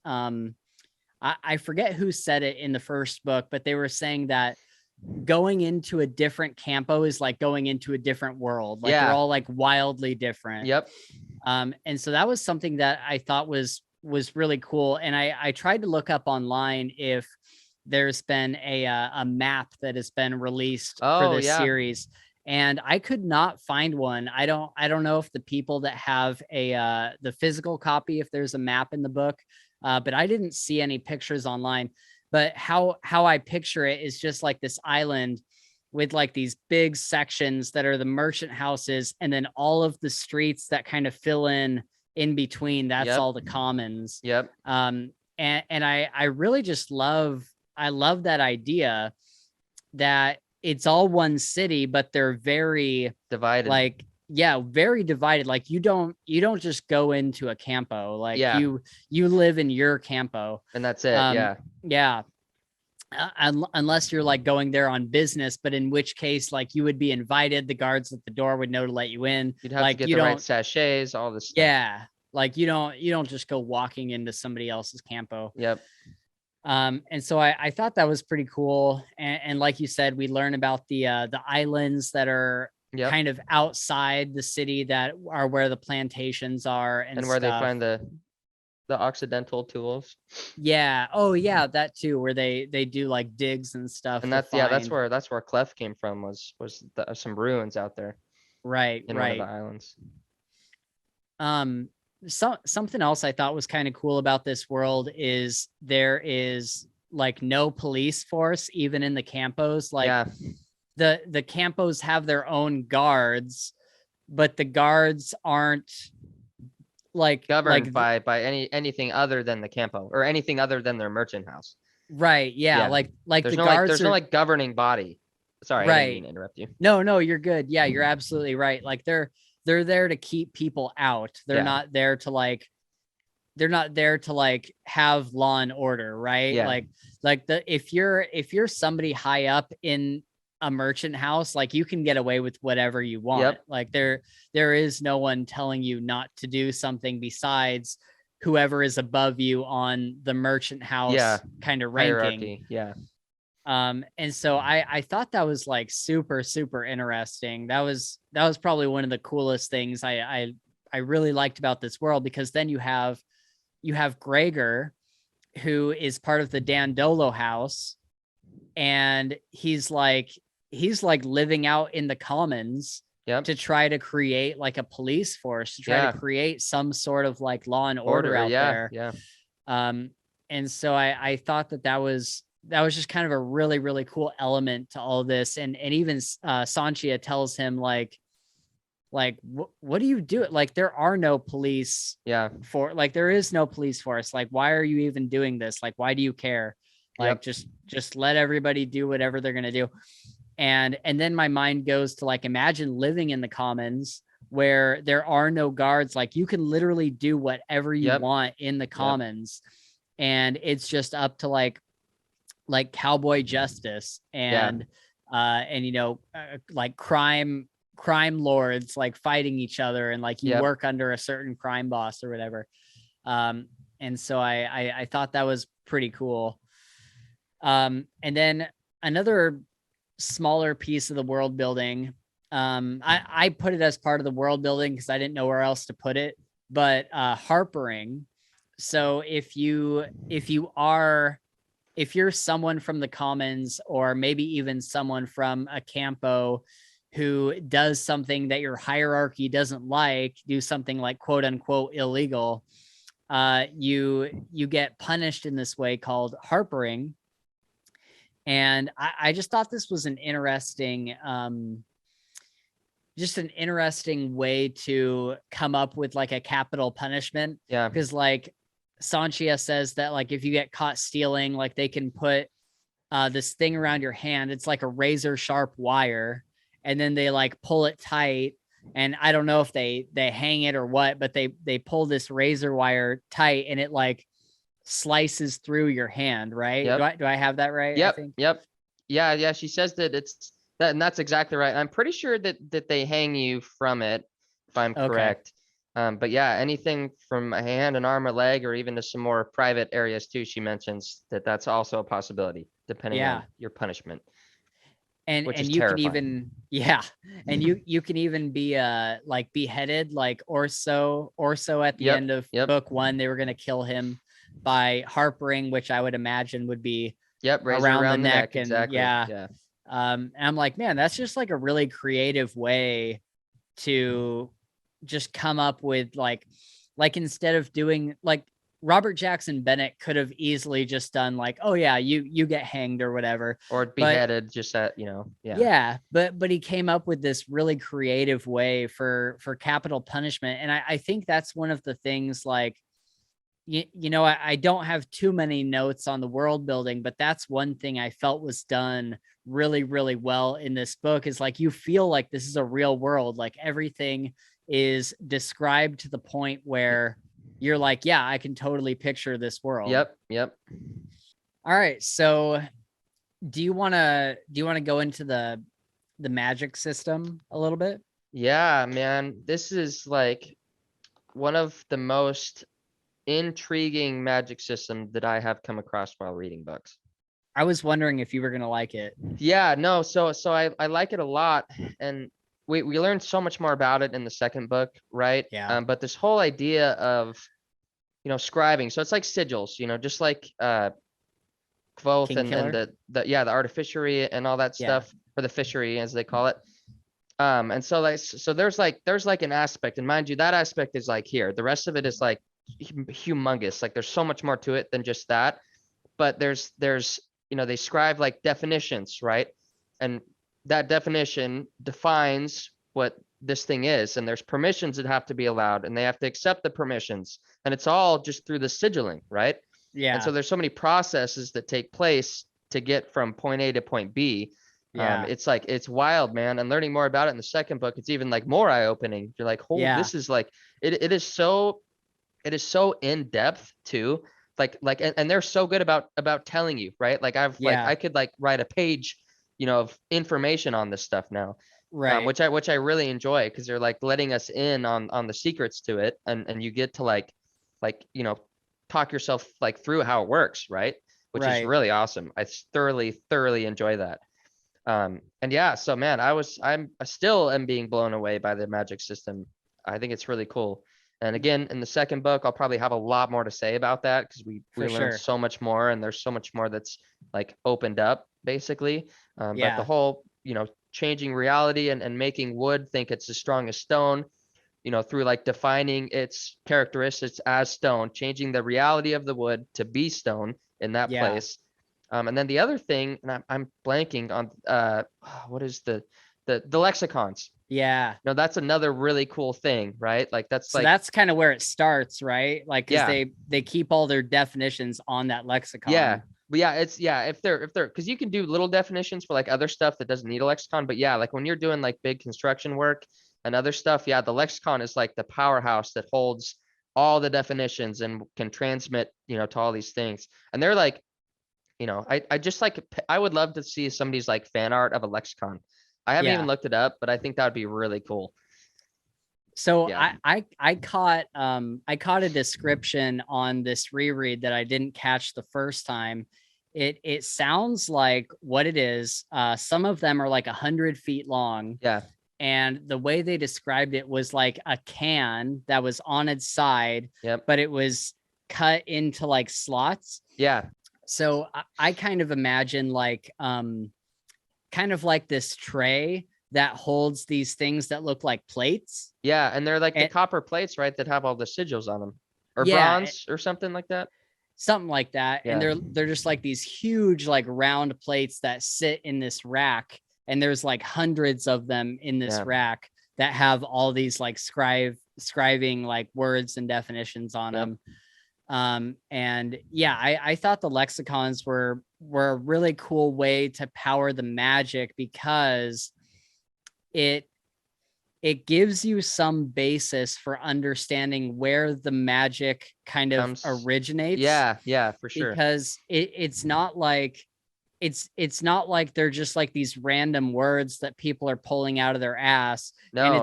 I forget who said it in the first book, but they were saying that going into a different campo is like going into a different world. Like they're all like wildly different. Yep. And so that was something that I thought was really cool. And I tried to look up online if there's been a map that has been released for this series, and I could not find one. I don't know if the people that have the physical copy, if there's a map in the book, but I didn't see any pictures online. But how I picture it is just like this island with like these big sections that are the merchant houses, and then all of the streets that kind of fill in between. That's all the commons. Yep. And I really just love that idea that it's all one city, but they're very divided. Like, very divided. Like you don't just go into a campo. Like you live in your campo, and that's it. Unless you're like going there on business, but in which case, like you would be invited. The guards at the door would know to let you in. You'd have like, to get the right sachets, all this stuff. Yeah. Like you don't just go walking into somebody else's campo. Yep. And so I thought that was pretty cool. And like you said, we learn about the islands that are kind of outside the city, that are where the plantations are and where stuff. they find the Occidental tools. Yeah. Oh yeah, that too, where they do like digs and stuff. And that's that's where Clef came from, was some ruins out there. Right. In one of the islands. Something else I thought was kind of cool about this world is there is like no police force even in the campos. Like the campos have their own guards, but the guards aren't like governed by anything other than the campo, or anything other than their merchant house. Right. Yeah. Like there's no like governing body. Sorry, I didn't mean to interrupt you. No, you're good. Yeah, you're absolutely right. Like they're there to keep people out. They're not there to like have law and order, right? If you're somebody high up in a merchant house, like you can get away with whatever you want. Like there is no one telling you not to do something besides whoever is above you on the merchant house kind of ranking. And so I thought that was like super, super interesting. That was probably one of the coolest things I really liked about this world, because then you have Gregor, who is part of the Dandolo house, and he's like living out in the commons to try to create like a police force, to try to create some sort of like law and order out there. Yeah. And so I thought that was just kind of a really, really cool element to all this. And even Sanchia tells him like, what do you do? Like, there are no police there is no police force. Like, why are you even doing this? Like, why do you care? Like, just let everybody do whatever they're going to do. And then my mind goes to like, imagine living in the commons where there are no guards. Like, you can literally do whatever you want in the commons. And it's just up to like cowboy justice and like crime lords like fighting each other, and like you work under a certain crime boss or whatever. And so I thought that was pretty cool. And then another smaller piece of the world building, I put it as part of the world building because I didn't know where else to put it, but harpering. So if you're someone from the commons, or maybe even someone from a campo who does something that your hierarchy doesn't like, do something like quote unquote illegal, you get punished in this way called harpering. And I just thought this was an interesting way to come up with like a capital punishment. Yeah. Because like Sanchia says that like if you get caught stealing, like they can put this thing around your hand. It's like a razor sharp wire, and then they like pull it tight. And I don't know if they hang it or what, but they pull this razor wire tight, and it like slices through your hand, right? Do I have that right? Yep. Yeah. She says that it's that, and that's exactly right. I'm pretty sure that they hang you from it, if I'm correct. But yeah, anything from a hand, an arm, or leg, or even to some more private areas too. She mentions that's also a possibility depending on your punishment. And you terrifying. can even and you can even be like beheaded, like Orso at the end of book 1. They were going to kill him by harpering, which I would imagine would be around the neck. And exactly. And I'm like, man, that's just like a really creative way to just come up with like instead of doing like Robert Jackson Bennett could have easily just done like, oh yeah, you get hanged or whatever, or beheaded, but he came up with this really creative way for capital punishment. And I think that's one of the things, like, I don't have too many notes on the world building, but that's one thing I felt was done really, really well in this book, is like, you feel like this is a real world. Like everything is described to the point where you're like, yeah, I can totally picture this world. Yep. All right. So do you want to go into the magic system a little bit? Yeah, man, this is like one of the most intriguing magic system that I have come across while reading books. I was wondering if you were going to like it. Yeah, no. So I like it a lot. And we learned so much more about it in the second book, right? Yeah. But this whole idea of, scribing. So it's like sigils, just like Kvothe and the artificery and all that stuff, or the fishery as they call it. And so there's like an aspect, and mind you, that aspect is like here. The rest of it is like humongous. Like there's so much more to it than just that. But there's they scribe like definitions, right? And that definition defines what this thing is, and there's permissions that have to be allowed, and they have to accept the permissions, and it's all just through the sigilling, right? Yeah. And so there's so many processes that take place to get from point A to point B. Yeah. It's like, it's wild, man. And learning more about it in the second book, it's even like more eye-opening. You're like, this is like, it is so in depth too. And they're so good about telling you, right? Like I could like write a page, of information on this stuff now. Right. Which I really enjoy, because they're like letting us in on the secrets to it, and you get to like talk yourself like through how it works, right? Which is really awesome. I thoroughly enjoy that. And yeah, so man, I still am being blown away by the magic system. I think it's really cool. And again, in the second book, I'll probably have a lot more to say about that, because we learned so much more, and there's so much more that's like opened up basically. But the whole, changing reality and making wood think it's as strong as stone, through like defining its characteristics as stone, changing the reality of the wood to be stone in that place. And then the other thing, and I'm blanking on what is the lexicons. Yeah. No, that's another really cool thing, right? Like that's so like that's kind of where it starts, right? Like, because they keep all their definitions on that lexicon. Yeah. But if they're because you can do little definitions for like other stuff that doesn't need a lexicon, but like when you're doing like big construction work and other stuff, the lexicon is like the powerhouse that holds all the definitions and can transmit, to all these things. And they're like, I just like, I would love to see somebody's like fan art of a lexicon. I haven't even looked it up, but I think that would be really cool. So I caught a description on this reread that I didn't catch the first time. It sounds like what it is. Some of them are like 100 feet long. Yeah. And the way they described it was like a can that was on its side, but it was cut into like slots. Yeah. So I kind of imagine like kind of like this tray that holds these things that look like plates. Yeah, and they're like the copper plates, right, that have all the sigils on them, or bronze or something like that. Something like that. Yeah. And they're just like these huge like round plates that sit in this rack, and there's like hundreds of them in this rack that have all these like scribing like words and definitions on them. And I thought the lexicons were a really cool way to power the magic, because it gives you some basis for understanding where the magic kind of originates. Yeah, for sure. Because it's not like they're just like these random words that people are pulling out of their ass. No, and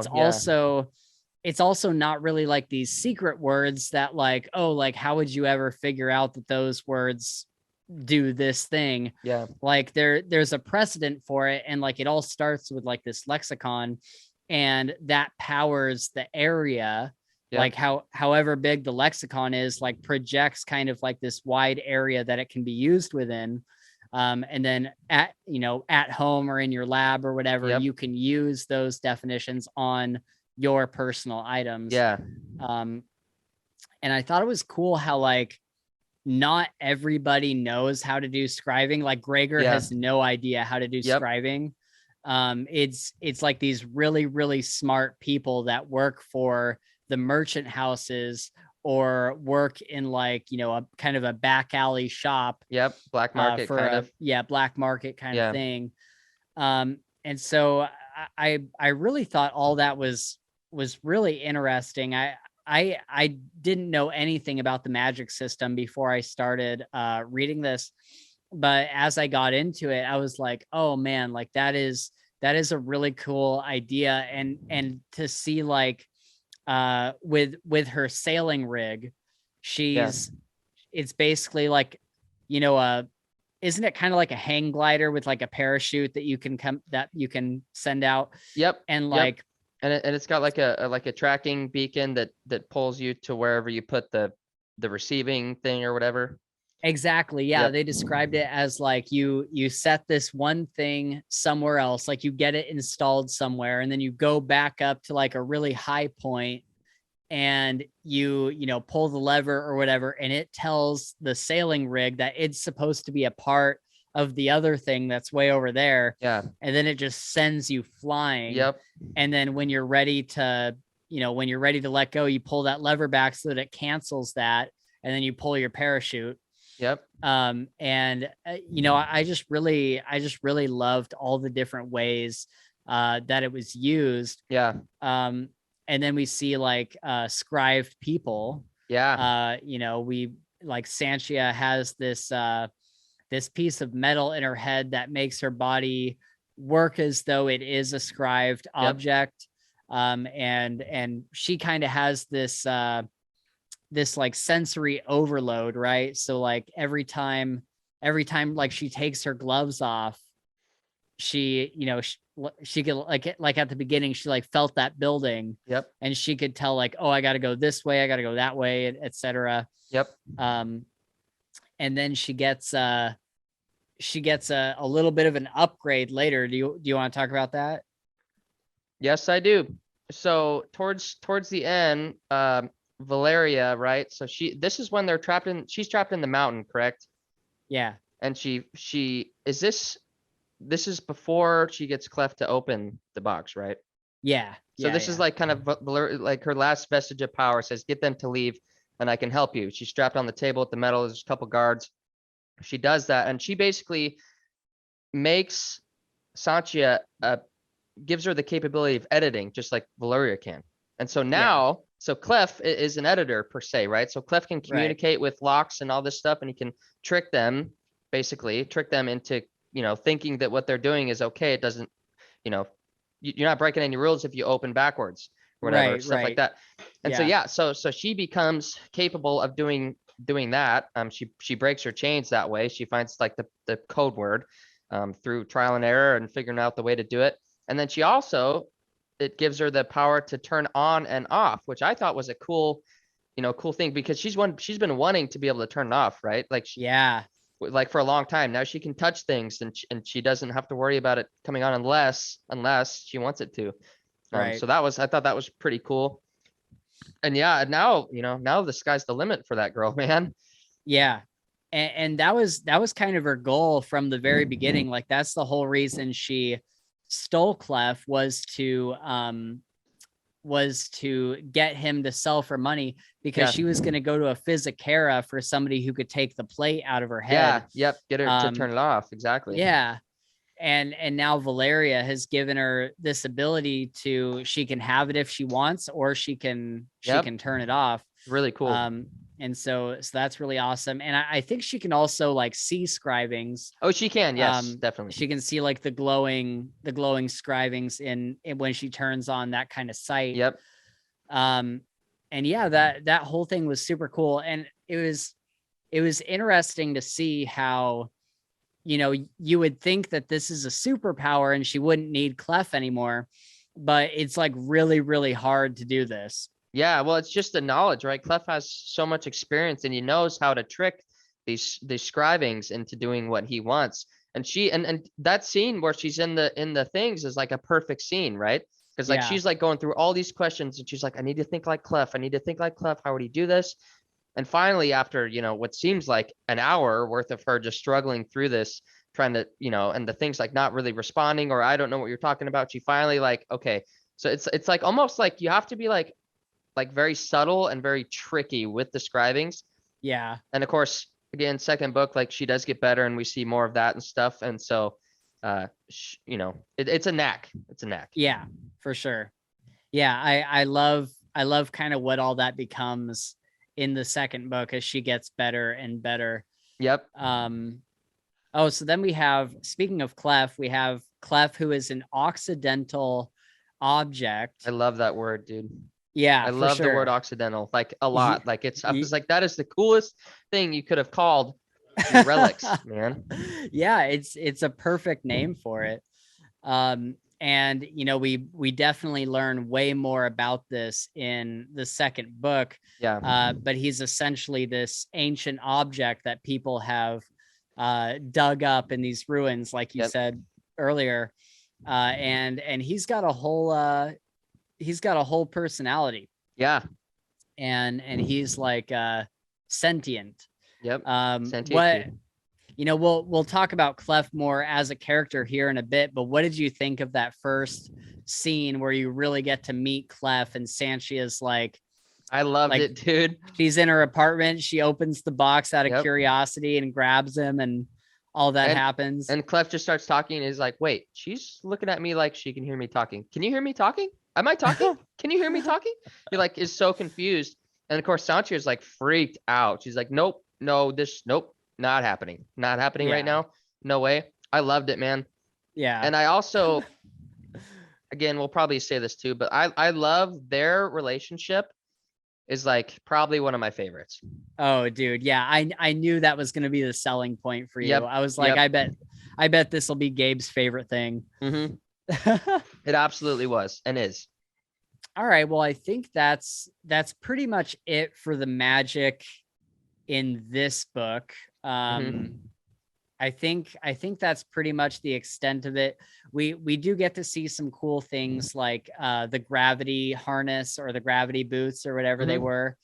it's also not really like these secret words that like, oh, like how would you ever figure out that those words do this thing? Yeah. Like there's a precedent for it, and like it all starts with like this lexicon, and that powers the area. Like however big the lexicon is, like projects kind of like this wide area that it can be used within. And then at home or in your lab or whatever, you can use those definitions on your personal items. And I thought it was cool how like not everybody knows how to do scribing. Like Gregor has no idea how to do scribing. It's like these really, really smart people that work for the merchant houses or work in like, a kind of a back alley shop. Black market black market kind of thing. And so I really thought all that was really interesting. I didn't know anything about the magic system before I started reading this, but as I got into it, I was like, oh man, like that is a really cool idea. And to see like with her sailing rig, it's basically like, isn't it kind of like a hang glider with like a parachute that you can send out? And like, and it's got like a tracking beacon that pulls you to wherever you put the receiving thing or whatever. Exactly. Yeah. They described it as like you set this one thing somewhere else, like you get it installed somewhere, and then you go back up to like a really high point and you pull the lever or whatever, and it tells the sailing rig that it's supposed to be a part of the other thing that's way over there. And then it just sends you flying. And then when you're ready to let go, you pull that lever back so that it cancels that, and then you pull your parachute. And I just really loved all the different ways that it was used. And then we see like scribed people. We like Sanchia has this piece of metal in her head that makes her body work as though it is a scribed object. And she kind of has this like sensory overload, right? So like every time like she takes her gloves off, she could like at the beginning, she like felt that building. And she could tell like, oh, I got to go this way, I got to go that way, etc. And then she gets she gets a little bit of an upgrade later. Do you want to talk about that? Yes, I do. So towards the end, Valeria, right? So this is when she's trapped in the mountain, correct? Yeah. And she is this is before she gets Clef to open the box, right? Yeah. So this is like kind of like her last vestige of power, says, get them to leave and I can help you. She's strapped on the table at the metal. There's a couple guards. She does that. And she basically makes Sanchia, gives her the capability of editing, just like Valeria can. And so now, so Clef is an editor per se, right? So Clef can communicate with locks and all this stuff, and he can trick them, basically trick them into, thinking that what they're doing is okay. It doesn't, you're not breaking any rules if you open backwards or whatever, stuff like that. And so she becomes capable of doing that. She breaks her chains that way. She finds like the code word through trial and error and figuring out the way to do it. And then she also, it gives her the power to turn on and off, which I thought was a cool thing, because she's been wanting to be able to turn it off, right? Like, like for a long time now. She can touch things and she doesn't have to worry about it coming on unless she wants it to. So I thought that was pretty cool. And yeah, now the sky's the limit for that girl, man. Yeah. And that was kind of her goal from the very beginning. Like, that's the whole reason she stole Clef, was to get him to sell for money, because she was going to go to a Physicera for somebody who could take the plate out of her head. Get her to turn it off. Exactly. Yeah. And now Valeria has given her this ability to, she can have it if she wants, or she can turn it off. Really cool. And so that's really awesome. And I think she can also like see scribings. Oh, she can. Yes, definitely. She can see like the glowing scribings in when she turns on that kind of sight. Yep. And yeah, that whole thing was super cool. And it was interesting to see how, you would think that this is a superpower and she wouldn't need Clef anymore, but it's like really, really hard to do this. Yeah, well, it's just the knowledge, right? Clef has so much experience and he knows how to trick these scribings into doing what he wants. And and that scene where she's in the things is like a perfect scene, right? Because like she's like going through all these questions and she's like, I need to think like Clef. I need to think like Clef. How would he do this? And finally, after, what seems like an hour worth of her just struggling through this, trying to, and the things like not really responding, or I don't know what you're talking about. She finally like, okay. So it's like almost like you have to be like very subtle and very tricky with the scribings. Yeah. And of course, again, second book, like she does get better and we see more of that and stuff. And so, it's a knack. It's a knack. Yeah, for sure. Yeah. I love kind of what all that becomes in the second book as she gets better and better. Yep. So then we have, speaking of Clef, we have Clef, who is an occidental object. I love that word, dude. Yeah, I love the word occidental, like a lot. Like I was like, that is the coolest thing you could have called your relics, man. Yeah, it's a perfect name for it. And we definitely learn way more about this in the second book. Yeah. But he's essentially this ancient object that people have dug up in these ruins, like you said earlier. And he's got a whole personality. Yeah. And he's like sentient. Yep. Sentient. We'll talk about Clef more as a character here in a bit, but what did you think of that first scene where you really get to meet Clef and Sanchia's like, I loved it, dude. She's in her apartment. She opens the box out of curiosity and grabs him, and all that happens. And Clef just starts talking and is like, wait, she's looking at me like she can hear me talking. Can you hear me talking? Am I talking? Can you hear me talking? He like is so confused. And of course, Sanchia is like freaked out. She's like, nope, not happening. Not happening right now. No way. I loved it, man. Yeah. And I also, again, we'll probably say this too, but I love their relationship is like probably one of my favorites. Oh, dude. Yeah. I knew that was going to be the selling point for you. Yep. I was like, I bet this will be Gabe's favorite thing. Mm-hmm. It absolutely was and is. All right. Well, I think that's pretty much it for the magic in this book. I I think that's pretty much the extent of it. We do get to see some cool things like the gravity harness or the gravity boots or whatever they were,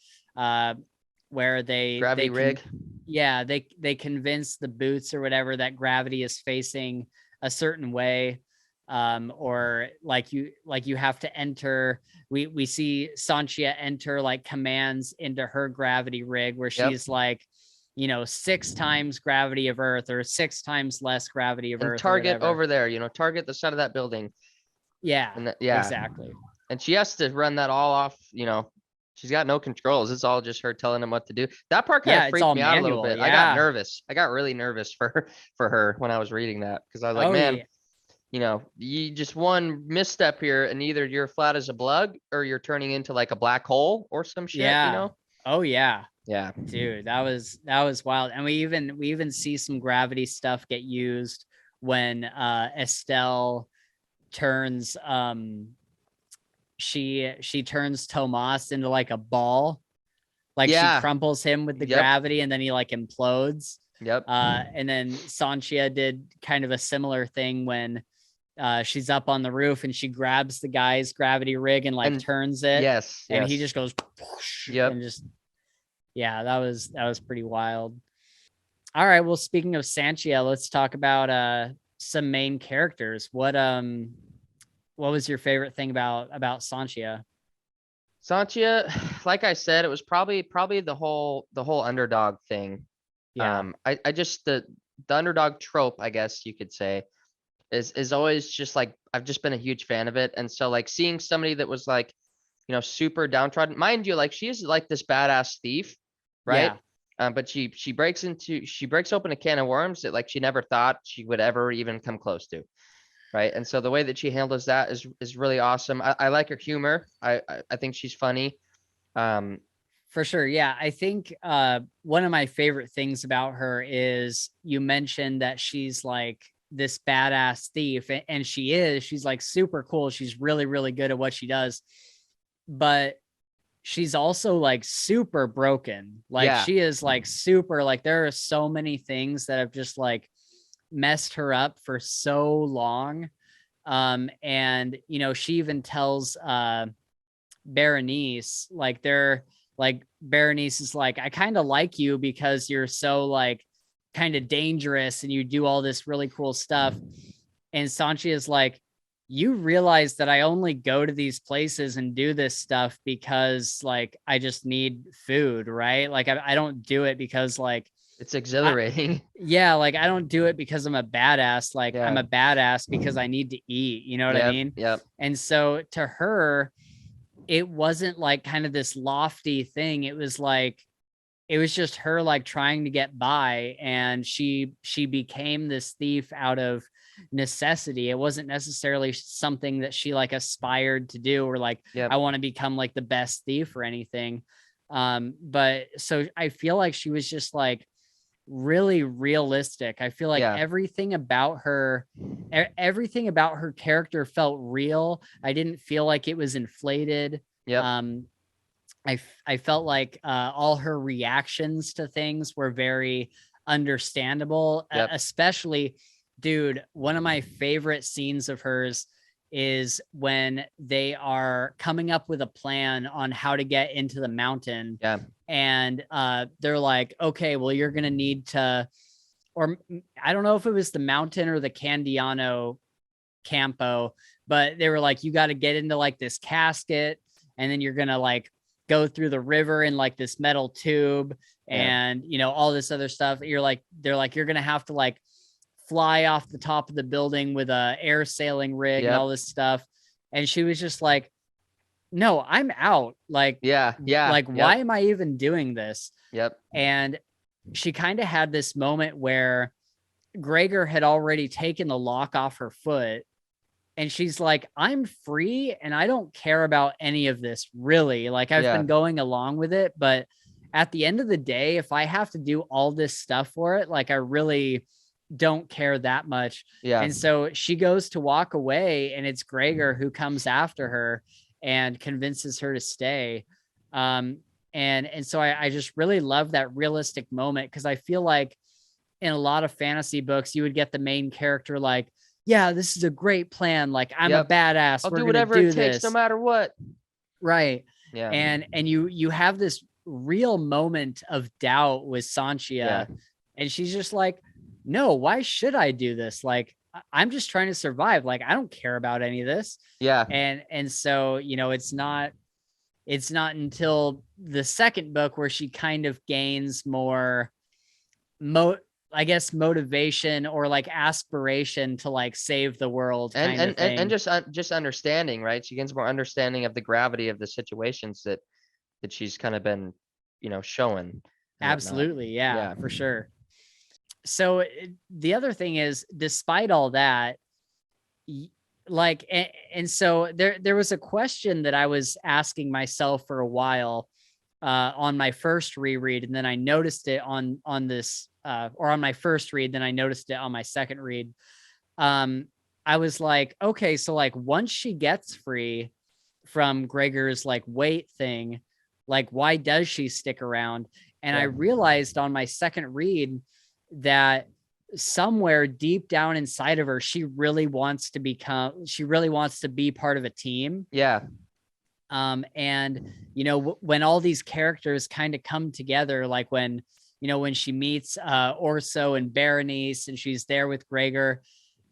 where gravity rig. Yeah, they convince the boots or whatever that gravity is facing a certain way, or like you have to enter. We see Sanchia enter like commands into her gravity rig where she's like, 6 times gravity of Earth or 6 times less gravity of and Earth. Target over there, target the side of that building. Yeah, and exactly. And she has to run that all off. She's got no controls. It's all just her telling him what to do. That part kind of freaked me out a little bit. Yeah. I got nervous. I got really nervous for her when I was reading that, because I was like, man, you just one misstep here and either you're flat as a plug or you're turning into like a black hole or some shit. Oh yeah. Yeah, dude, that was wild. And we even see some gravity stuff get used when Estelle turns she turns Tomas into like a ball. Like she crumples him with the gravity and then he like implodes. Yep. And then Sanchia did kind of a similar thing when she's up on the roof and she grabs the guy's gravity rig and turns it. Yes. And he just goes whoosh, and just that was pretty wild. All right, well, speaking of Sanchia, let's talk about some main characters. What was your favorite thing about Sanchia? Sanchia, like I said, it was probably the whole underdog thing. Yeah. I just the underdog trope, I guess you could say, is always just like, I've just been a huge fan of it. And so like seeing somebody that was like, super downtrodden, mind you, like she is like this badass thief, right? Yeah. But she breaks open a can of worms that like she never thought she would ever even come close to. Right. And so the way that she handles that is really awesome. I like her humor. I think she's funny. For sure. Yeah. I think one of my favorite things about her is you mentioned that she's like this badass thief, and she's like super cool. She's really, really good at what she does, but she's also like super broken. Like she is like super, like there are so many things that have just like messed her up for so long. And she even tells Berenice, like Berenice is like, I kind of like you because you're so like kind of dangerous and you do all this really cool stuff. And Sanchia is like, you realize that I only go to these places and do this stuff because like I just need food, right? Like I don't do it because like it's exhilarating. Like I don't do it because I'm a badass. Like I'm a badass because I need to eat. You know what I mean? Yep. And so to her, it wasn't like kind of this lofty thing. It was just her like trying to get by, and she became this thief out of necessity. It wasn't necessarily something that she like aspired to do or like I want to become like the best thief or anything. But so I feel like she was just like really realistic. I feel like everything about her character felt real. I didn't feel like it was inflated. I felt like all her reactions to things were very understandable. Especially, dude, one of my favorite scenes of hers is when they are coming up with a plan on how to get into the mountain. And they're like, okay, well, you're going to need to, or I don't know if it was the mountain or the Candiano Campo, but they were like, you got to get into like this casket, and then you're going to like go through the river in like this metal tube and, all this other stuff. They're like, you're going to have to like fly off the top of the building with a air sailing rig and all this stuff. And she was just like, no, I'm out. Like, why am I even doing this? And she kind of had this moment where Gregor had already taken the lock off her foot, and she's like, I'm free and I don't care about any of this, really. Like I've been going along with it, but at the end of the day, if I have to do all this stuff for it, like I really don't care that much. And so she goes to walk away, and it's Gregor who comes after her and convinces her to stay. And so I just really love that realistic moment, because I feel like in a lot of fantasy books, you would get the main character like, yeah, this is a great plan. Like, I'm a badass. I'll We're do gonna whatever do it takes, no this. matter what. Right. Yeah. And you have this real moment of doubt with Sanchia, and she's just like, no, why should I do this? Like, I'm just trying to survive. Like, I don't care about any of this. Yeah. And so, you know, it's not until the second book where she kind of gains more I guess motivation or like aspiration to like save the world kind of thing. And just understanding, right? She gains more understanding of the gravity of the situations that she's kind of been, you know, showing. Absolutely. Yeah, for sure. So the other thing is, despite all that, like, and so there was a question that I was asking myself for a while on my first reread, and then I noticed it on this or on my first read, then I noticed it on my second read. I was like, okay, so like once she gets free from Gregor's like weight thing, like why does she stick around? And I realized on my second read that somewhere deep down inside of her, she really wants to be part of a team. Yeah. And you know, when all these characters kind of come together, like when, you know, when she meets Orso and Berenice and she's there with Gregor,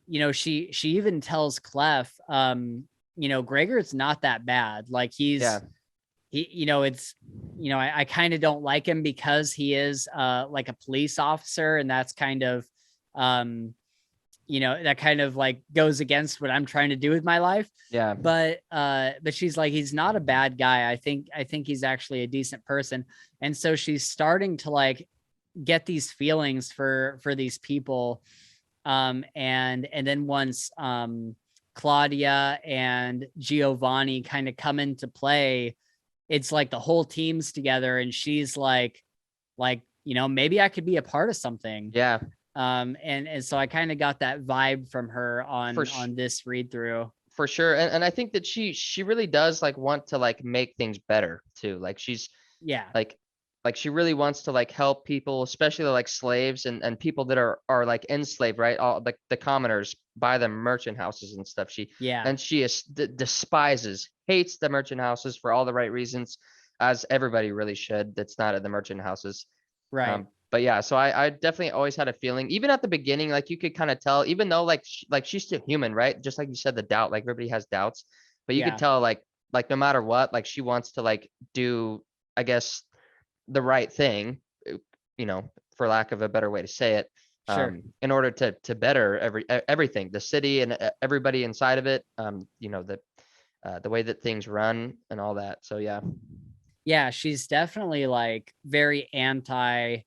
you know, she even tells Clef, you know, Gregor's not that bad. Like he, you know, it's, you know, I kind of don't like him because he is like a police officer, and that's kind of, you know, that kind of like goes against what I'm trying to do with my life. Yeah. But she's like, he's not a bad guy. I think he's actually a decent person. And so she's starting to like get these feelings for these people. And then once Claudia and Giovanni kind of come into play, it's like the whole team's together, and she's like, you know, maybe I could be a part of something. Yeah. And so I kind of got that vibe from her on this read through. For sure. And I think that she really does like want to like make things better too. Like she's like she really wants to like help people, especially like slaves and people that are like enslaved, right? All like the commoners by the merchant houses and stuff. She despises, hates the merchant houses for all the right reasons, as everybody really should that's not at the merchant houses. Right. But yeah, so I definitely always had a feeling, even at the beginning, like you could kind of tell, even though like she's still human, right? Just like you said, the doubt, like everybody has doubts, but you could tell like no matter what, like she wants to like do, I guess, the right thing, you know, for lack of a better way to say it, in order to better everything, the city and everybody inside of it, you know, the way that things run and all that. So yeah, she's definitely like very anti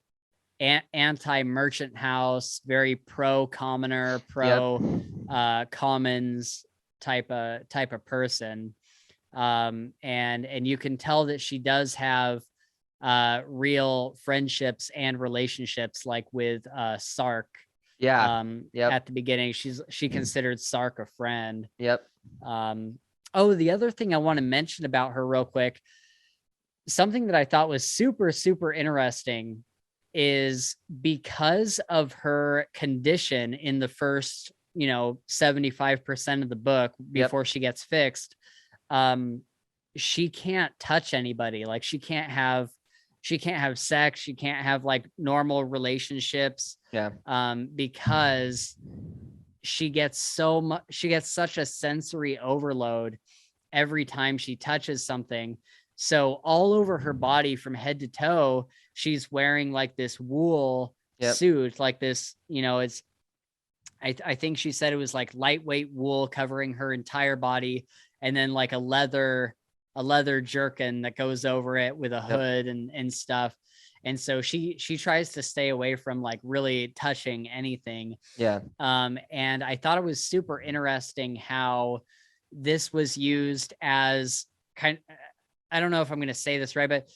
merchant house, very pro commoner, pro commons type of person. And you can tell that she does have real friendships and relationships, like with Sark. At the beginning, she considered Sark a friend. Oh, the other thing I want to mention about her real quick, something that I thought was super, super interesting, is because of her condition in the first, you know, 75% of the book before she gets fixed, she can't touch anybody. Like she can't have sex, she can't have like normal relationships, because she gets such a sensory overload every time she touches something. So all over her body from head to toe, she's wearing like this wool suit, like this, you know, it's, I think she said it was like lightweight wool covering her entire body, and then like a leather jerkin that goes over it with a hood and stuff. And so she tries to stay away from like really touching anything. And I thought it was super interesting how this was used as I don't know if I'm going to say this right, but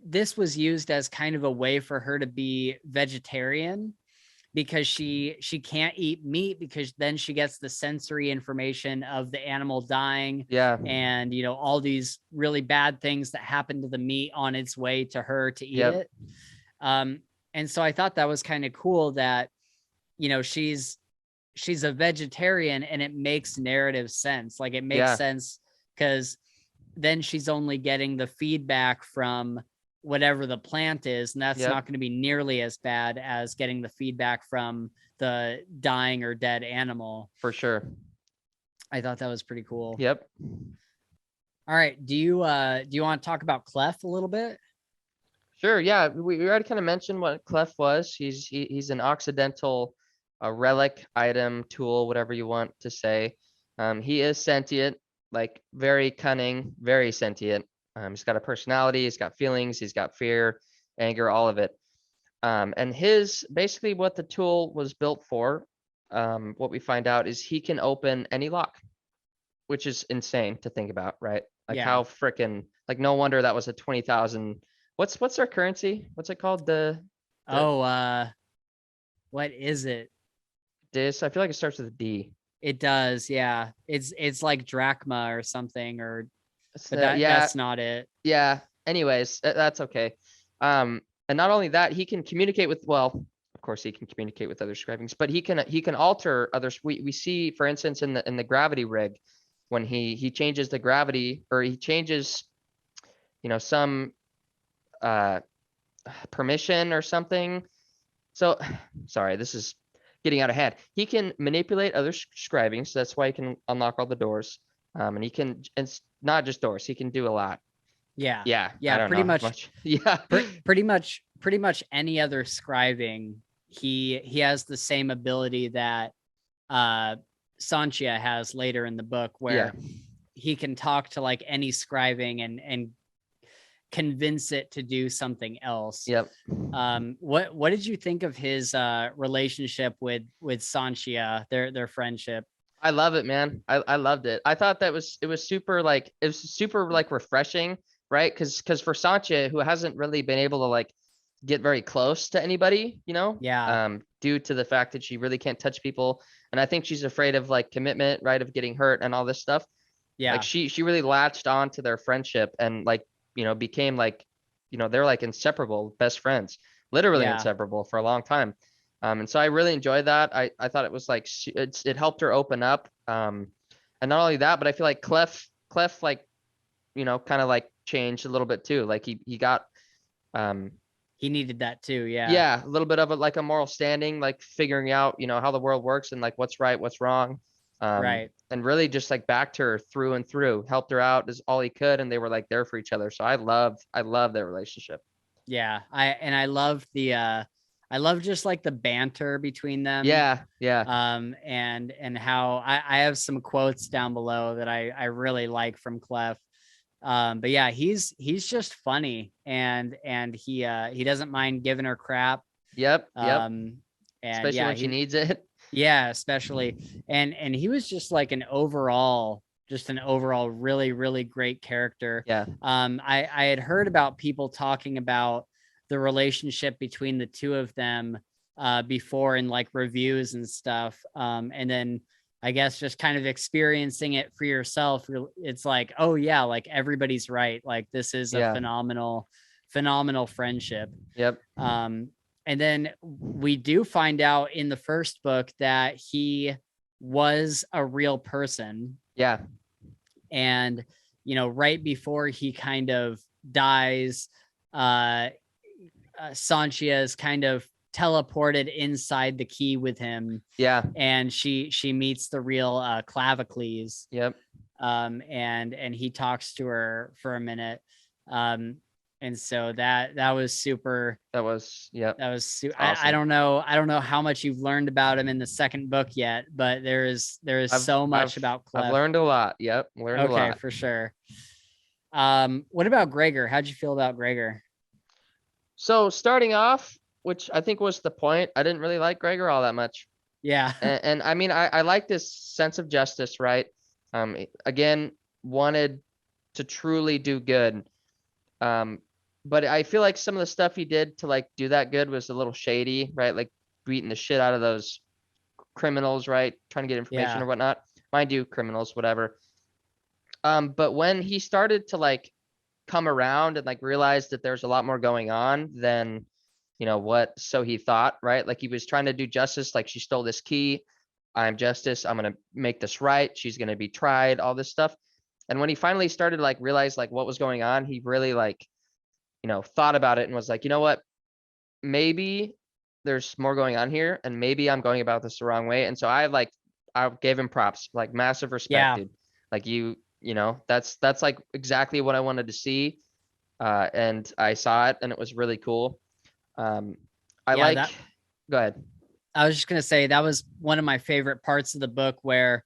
this was used as kind of a way for her to be vegetarian, because she can't eat meat, because then she gets the sensory information of the animal dying, and you know, all these really bad things that happen to the meat on its way to her to eat it. And so I thought that was kind of cool that, you know, she's a vegetarian, and it makes narrative sense. Like, it makes sense because then she's only getting the feedback from whatever the plant is, and that's not going to be nearly as bad as getting the feedback from the dying or dead animal. For sure. I thought that was pretty cool. Yep. All right. Do you want to talk about Clef a little bit? Sure. Yeah. We already kind of mentioned what Clef was. He's an Occidental relic, item, tool, whatever you want to say. He is sentient, like very cunning, very sentient. He's got a personality, he's got feelings, he's got fear, anger, all of it. And basically what the tool was built for, what we find out is he can open any lock, which is insane to think about, right? Like how freaking, like no wonder that was a 20,000. What's their currency? What's it called? What is it? Dis. I feel like it starts with a D. It does, yeah. It's like drachma or something, but that's not it. Yeah. Anyways, that's okay. And not only that, he can communicate with, well, of course he can communicate with other scribings, but he can alter others. We see, for instance, in the gravity rig, when he changes the gravity, or he changes, you know, some permission or something. So sorry, this is getting out of hand. He can manipulate other scribing, so that's why he can unlock all the doors. And he can, it's not just doors, he can do a lot. Yeah. Pretty much. Yeah. Pretty much any other scribing, he has the same ability that Sanchia has later in the book, where he can talk to like any scribing and convince it to do something else. Yep. What did you think of his relationship with Sanchia, their friendship? I love it, man. I loved it. I thought that it was super refreshing, right? Because for Sanchia, who hasn't really been able to like get very close to anybody, you know, due to the fact that she really can't touch people, and I think she's afraid of like commitment, right, of getting hurt and all this stuff. Yeah, like she really latched on to their friendship, and like, you know, became like, you know, they're like inseparable best friends, literally inseparable for a long time. And so I really enjoyed that. I thought it was like, it helped her open up. And not only that, but I feel like Clef like, you know, kind of like changed a little bit too. Like he got, he needed that too. Yeah. Yeah. A little bit of like a moral standing, like figuring out, you know, how the world works and like what's right, what's wrong. Right. And really just like backed her through and through, helped her out as all he could. And they were like there for each other. So I love their relationship. Yeah. I love I love just like the banter between them. Yeah. And how I have some quotes down below that I really like from Clef. But yeah, he's just funny, and he doesn't mind giving her crap. Yep. And especially when she needs it. Yeah, especially. And he was just like an overall really, really great character. Yeah. I had heard about people talking about the relationship between the two of them before in like reviews and stuff. And then I guess just kind of experiencing it for yourself, it's like, oh yeah, like everybody's right. Like this is a phenomenal friendship. Yep. And then we do find out in the first book that he was a real person. Yeah. And, you know, right before he kind of dies, Sanchia is kind of teleported inside the key with him. Yeah. And she meets the real Clavicles. Yep. And he talks to her for a minute. And so that was super. That was super. Awesome. I don't know how much you've learned about him in the second book yet, but there is so much about Clef. I've learned a lot. Yep. Learned a lot. Okay, for sure. What about Gregor? How'd you feel about Gregor? So starting off, which I think was the point, I didn't really like Gregor all that much. Yeah. And I mean, I like this sense of justice, right? Again, wanted to truly do good. But I feel like some of the stuff he did to like do that good was a little shady, right? Like beating the shit out of those criminals, right? Trying to get information or whatnot. Mind you, criminals, whatever. But when he started to like come around and like realize that there's a lot more going on than so he thought, right? Like he was trying to do justice. Like she stole this key. I'm justice. I'm going to make this right. She's going to be tried, all this stuff. And when he finally started like realize like what was going on, he really like, thought about it and was like, you know what, maybe there's more going on here and maybe I'm going about this the wrong way. And so I gave him props, like massive respect, dude. Like that's like exactly what I wanted to see. And I saw it and it was really cool. Go ahead. I was just going to say that was one of my favorite parts of the book where,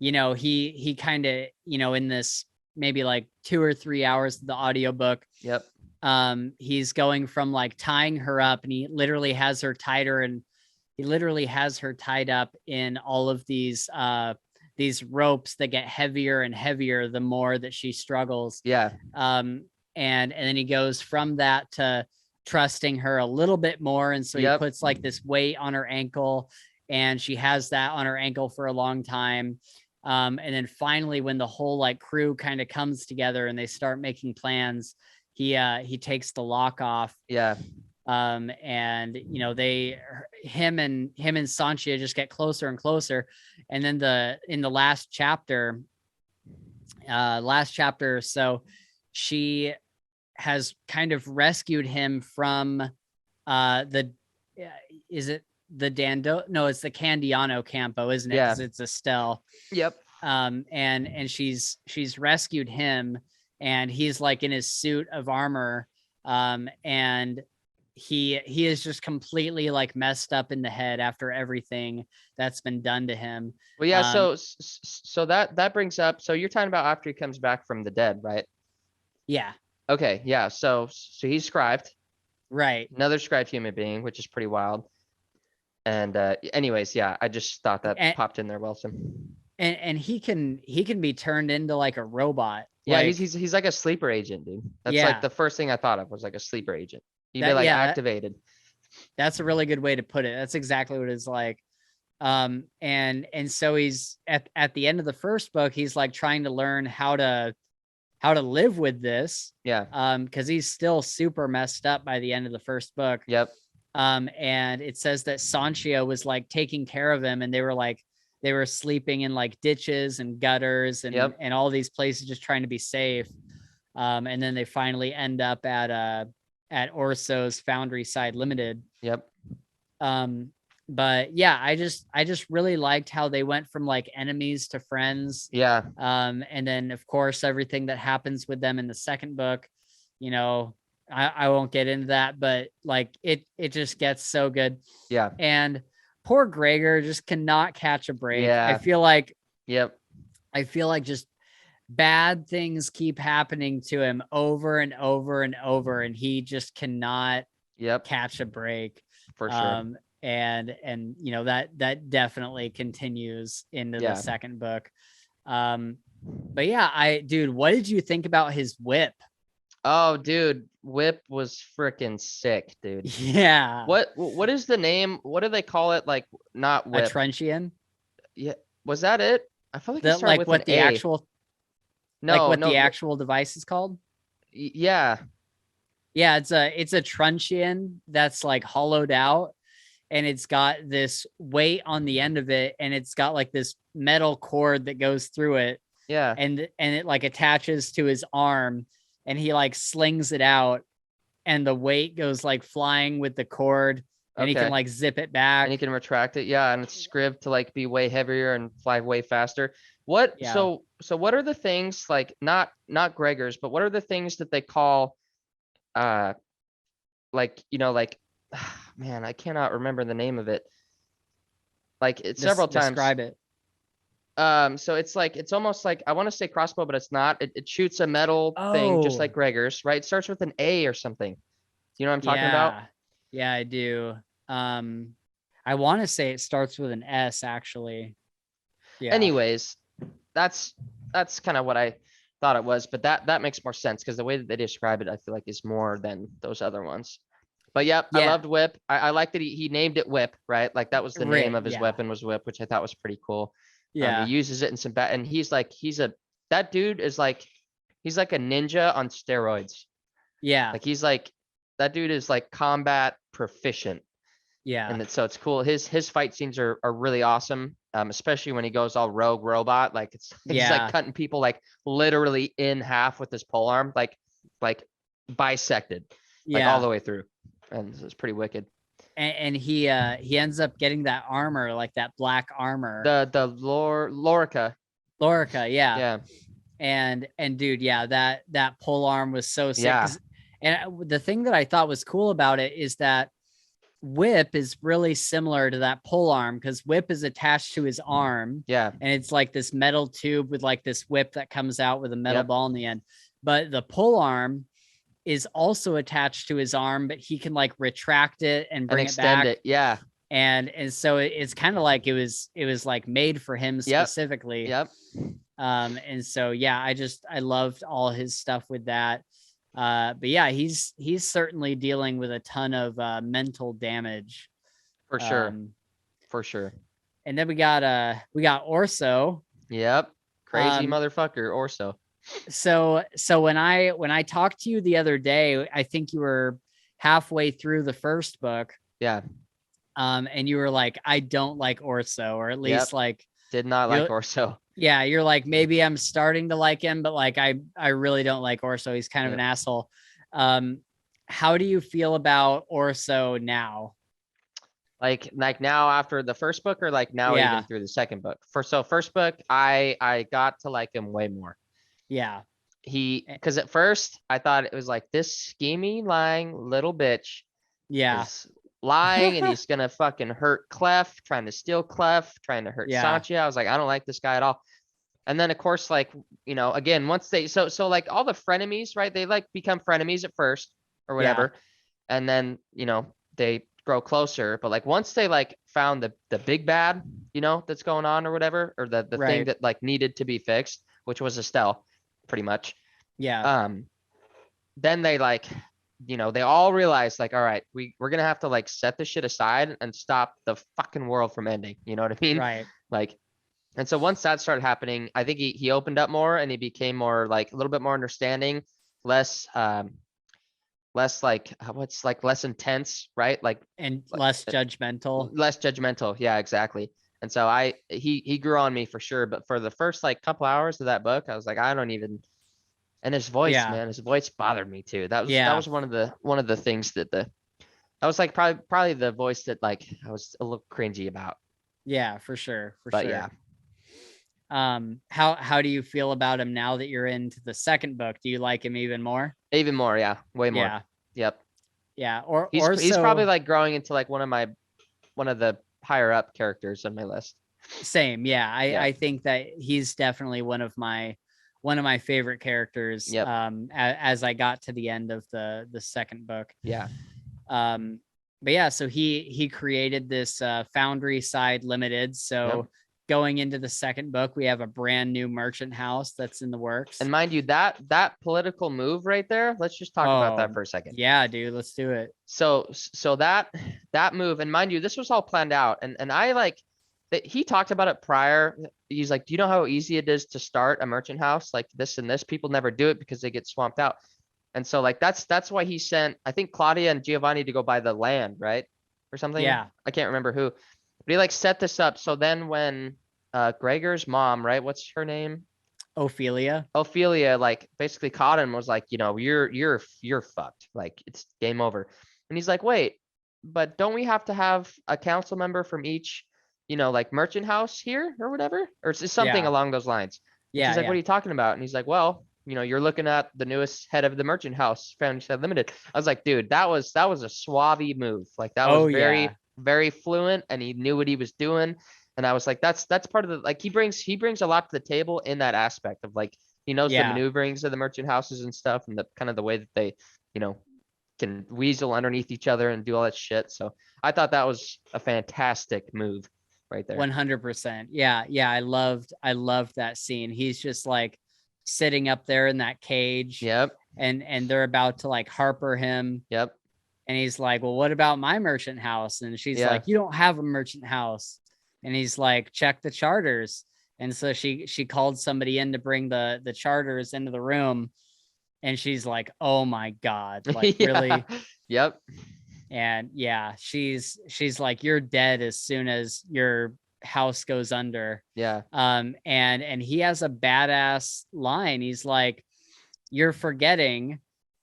he kind of, in this maybe like 2 or 3 hours of the audiobook. Yep. He's going from like tying her up and he literally has her tied up in all of these ropes that get heavier and heavier the more that she struggles. Yeah. And then he goes from that to trusting her a little bit more. And so he puts like this weight on her ankle and she has that on her ankle for a long time. And then finally, when the whole like crew kind of comes together and they start making plans, he takes the lock off. Yeah. And him and Sanchia just get closer and closer. And then in the last chapter, so she has kind of rescued him from is it the Dando? No, it's the Candiano Campo, isn't it? Because it's Estelle. Yep. And she's rescued him and he's like in his suit of armor. And he is just completely like messed up in the head after everything that's been done to him. Well, yeah. So that brings up, so you're talking about after he comes back from the dead, right? Yeah. Okay. Yeah. So he's scribed. Right. Another scribed human being, which is pretty wild. And anyways, yeah, I just thought that popped in there, Wilson. And he can be turned into like a robot. Yeah, like, he's like a sleeper agent, dude. That's like the first thing I thought of was like a sleeper agent. He'd be like activated. That's a really good way to put it. That's exactly what it's like. And so he's at the end of the first book, he's like trying to learn how to live with this. Yeah. Because he's still super messed up by the end of the first book. Yep. And it says that Sanchia was like taking care of him and they were sleeping in like ditches and gutters and all these places just trying to be safe. And then they finally end up at Orso's Foundryside Limited. Yep. But yeah, I just really liked how they went from like enemies to friends. Yeah. And then of course everything that happens with them in the second book, I won't get into that, but like it just gets so good. Yeah. And poor Gregor just cannot catch a break. Yeah. I feel like just bad things keep happening to him over and over and over, and he just cannot catch a break. For sure. And that definitely continues into the second book. But yeah, dude, what did you think about his whip? Oh, dude, whip was freaking sick, dude. Yeah. What is the name? What do they call it? Like not whip. A truncheon? Yeah. Was that it? I felt like that, like with what the A. actual the actual device is called? Yeah. Yeah, it's a truncheon that's like hollowed out and it's got this weight on the end of it and it's got like this metal cord that goes through it. Yeah. And it like attaches to his arm and he like slings it out and the weight goes like flying with the cord and he can like zip it back. And he can retract it. Yeah. And it's scribed to like be way heavier and fly way faster. So what are the things like not Gregor's, but what are the things that they call man, I cannot remember the name of it. Like it's several times. Describe it. So it's almost like I want to say crossbow, but it's not. It shoots a metal thing just like Gregor's, right? It starts with an A or something. You know what I'm talking about? Yeah, I do. I want to say it starts with an S actually. Yeah. Anyways, that's kind of what I thought it was, but that makes more sense because the way that they describe it, I feel like is more than those other ones. But I loved Whip. I like that he named it Whip, right? Like that was the name of his weapon was Whip, which I thought was pretty cool. Yeah. He uses it in some and that dude is like, he's like a ninja on steroids. Yeah. Like he's like that dude is like combat proficient. Yeah. And so it's cool. His fight scenes are really awesome. Especially when he goes all rogue robot, like he's like cutting people like literally in half with his pole arm, like bisected, like all the way through. And it's pretty wicked. And he ends up getting that armor, like that black armor. The Lorica. Yeah. And dude, that pole arm was so sick. Yeah. And the thing that I thought was cool about it is that Whip is really similar to that pole arm, because Whip is attached to his arm. Yeah. And it's like this metal tube with like this whip that comes out with a metal ball in the end. But the pole arm is also attached to his arm, but he can like retract it and bring it back. Yeah. And so it's kind of like it was like made for him specifically. And so I loved all his stuff with that. But yeah, he's certainly dealing with a ton of mental damage. For sure. And then we got Orso. Yep. Crazy motherfucker, Orso. So when I talked to you the other day, I think you were halfway through the first book. Yeah. And you were like, I don't like Orso, or at least like did not like Orso. Yeah, you're like, maybe I'm starting to like him, but like I really don't like Orso. He's kind of an asshole. How do you feel about Orso now? Like now after the first book, or like now even through the second book? First book, I got to like him way more. Yeah. Because at first I thought it was like this scheming, lying little bitch. Yeah. Is lying, and he's gonna fucking hurt Clef, trying to steal Clef, trying to hurt Sanchi. I was like, I don't like this guy at all. And then of course, like, again, once they so like all the frenemies, right? They like become frenemies at first or whatever. And then, they grow closer. But like once they like found the big bad, that's going on or whatever, or the thing that like needed to be fixed, which was Estelle, pretty much. Yeah. Then they like, they all realized like, all right, we're gonna have to like set this shit aside and stop the fucking world from ending. You know what I mean? Right. Like, and so once that started happening, I think he opened up more, and he became more like a little bit more understanding, less like what's like less intense, right? Like, and less judgmental. Yeah, exactly. And so he grew on me for sure. But for the first like couple hours of that book, I was like, I don't even. And his voice, man, his voice bothered me too. That was one of the things that was like probably the voice that like I was a little cringy about. Yeah, for sure. Yeah. How do you feel about him now that you're into the second book? Do you like him even more? Even more, yeah, way more. Yeah. Yep. Yeah. He's probably like growing into like one of the higher up characters on my list. Same. Yeah. I think that he's definitely one of my favorite characters. Yep. As I got to the end of the second book. Yeah. But yeah, so he created this Foundryside Limited. So going into the second book, we have a brand new merchant house that's in the works. And mind you, that political move right there, let's just talk about that for a second. Yeah, dude, let's do it. So that move, and mind you, this was all planned out, and I like that he talked about it prior. He's like, do you know how easy it is to start a merchant house like this and this? People never do it because they get swamped out. And so like that's why he sent, I think, Claudia and Giovanni to go buy the land, right? Or something. Yeah. I can't remember who. But he like set this up. So then when Gregor's mom, right? What's her name? Ophelia, like basically caught him, was like, you're fucked. Like it's game over. And he's like, wait, but don't we have to have a council member from each, like merchant house here or whatever? Or it's something along those lines. Yeah. He's like, what are you talking about? And he's like, well, you're looking at the newest head of the merchant house, Foundryside Limited. I was like, dude, that was a suave move. Like that was very fluent, and he knew what he was doing. And I was like, that's part of the, like, he brings a lot to the table in that aspect of like, he knows the maneuverings of the merchant houses and stuff, and the kind of the way that they, can weasel underneath each other and do all that shit. So I thought that was a fantastic move right there. 100%. Yeah. I loved that scene. He's just like sitting up there in that cage. Yep. And they're about to like Harper him. Yep. And he's like, well, what about my merchant house? And she's like, you don't have a merchant house. And he's like, check the charters. And so she called somebody in to bring the charters into the room. And she's like, oh my God, like really? Yep. And yeah, she's like, you're dead as soon as your house goes under. Yeah. And he has a badass line. He's like, you're forgetting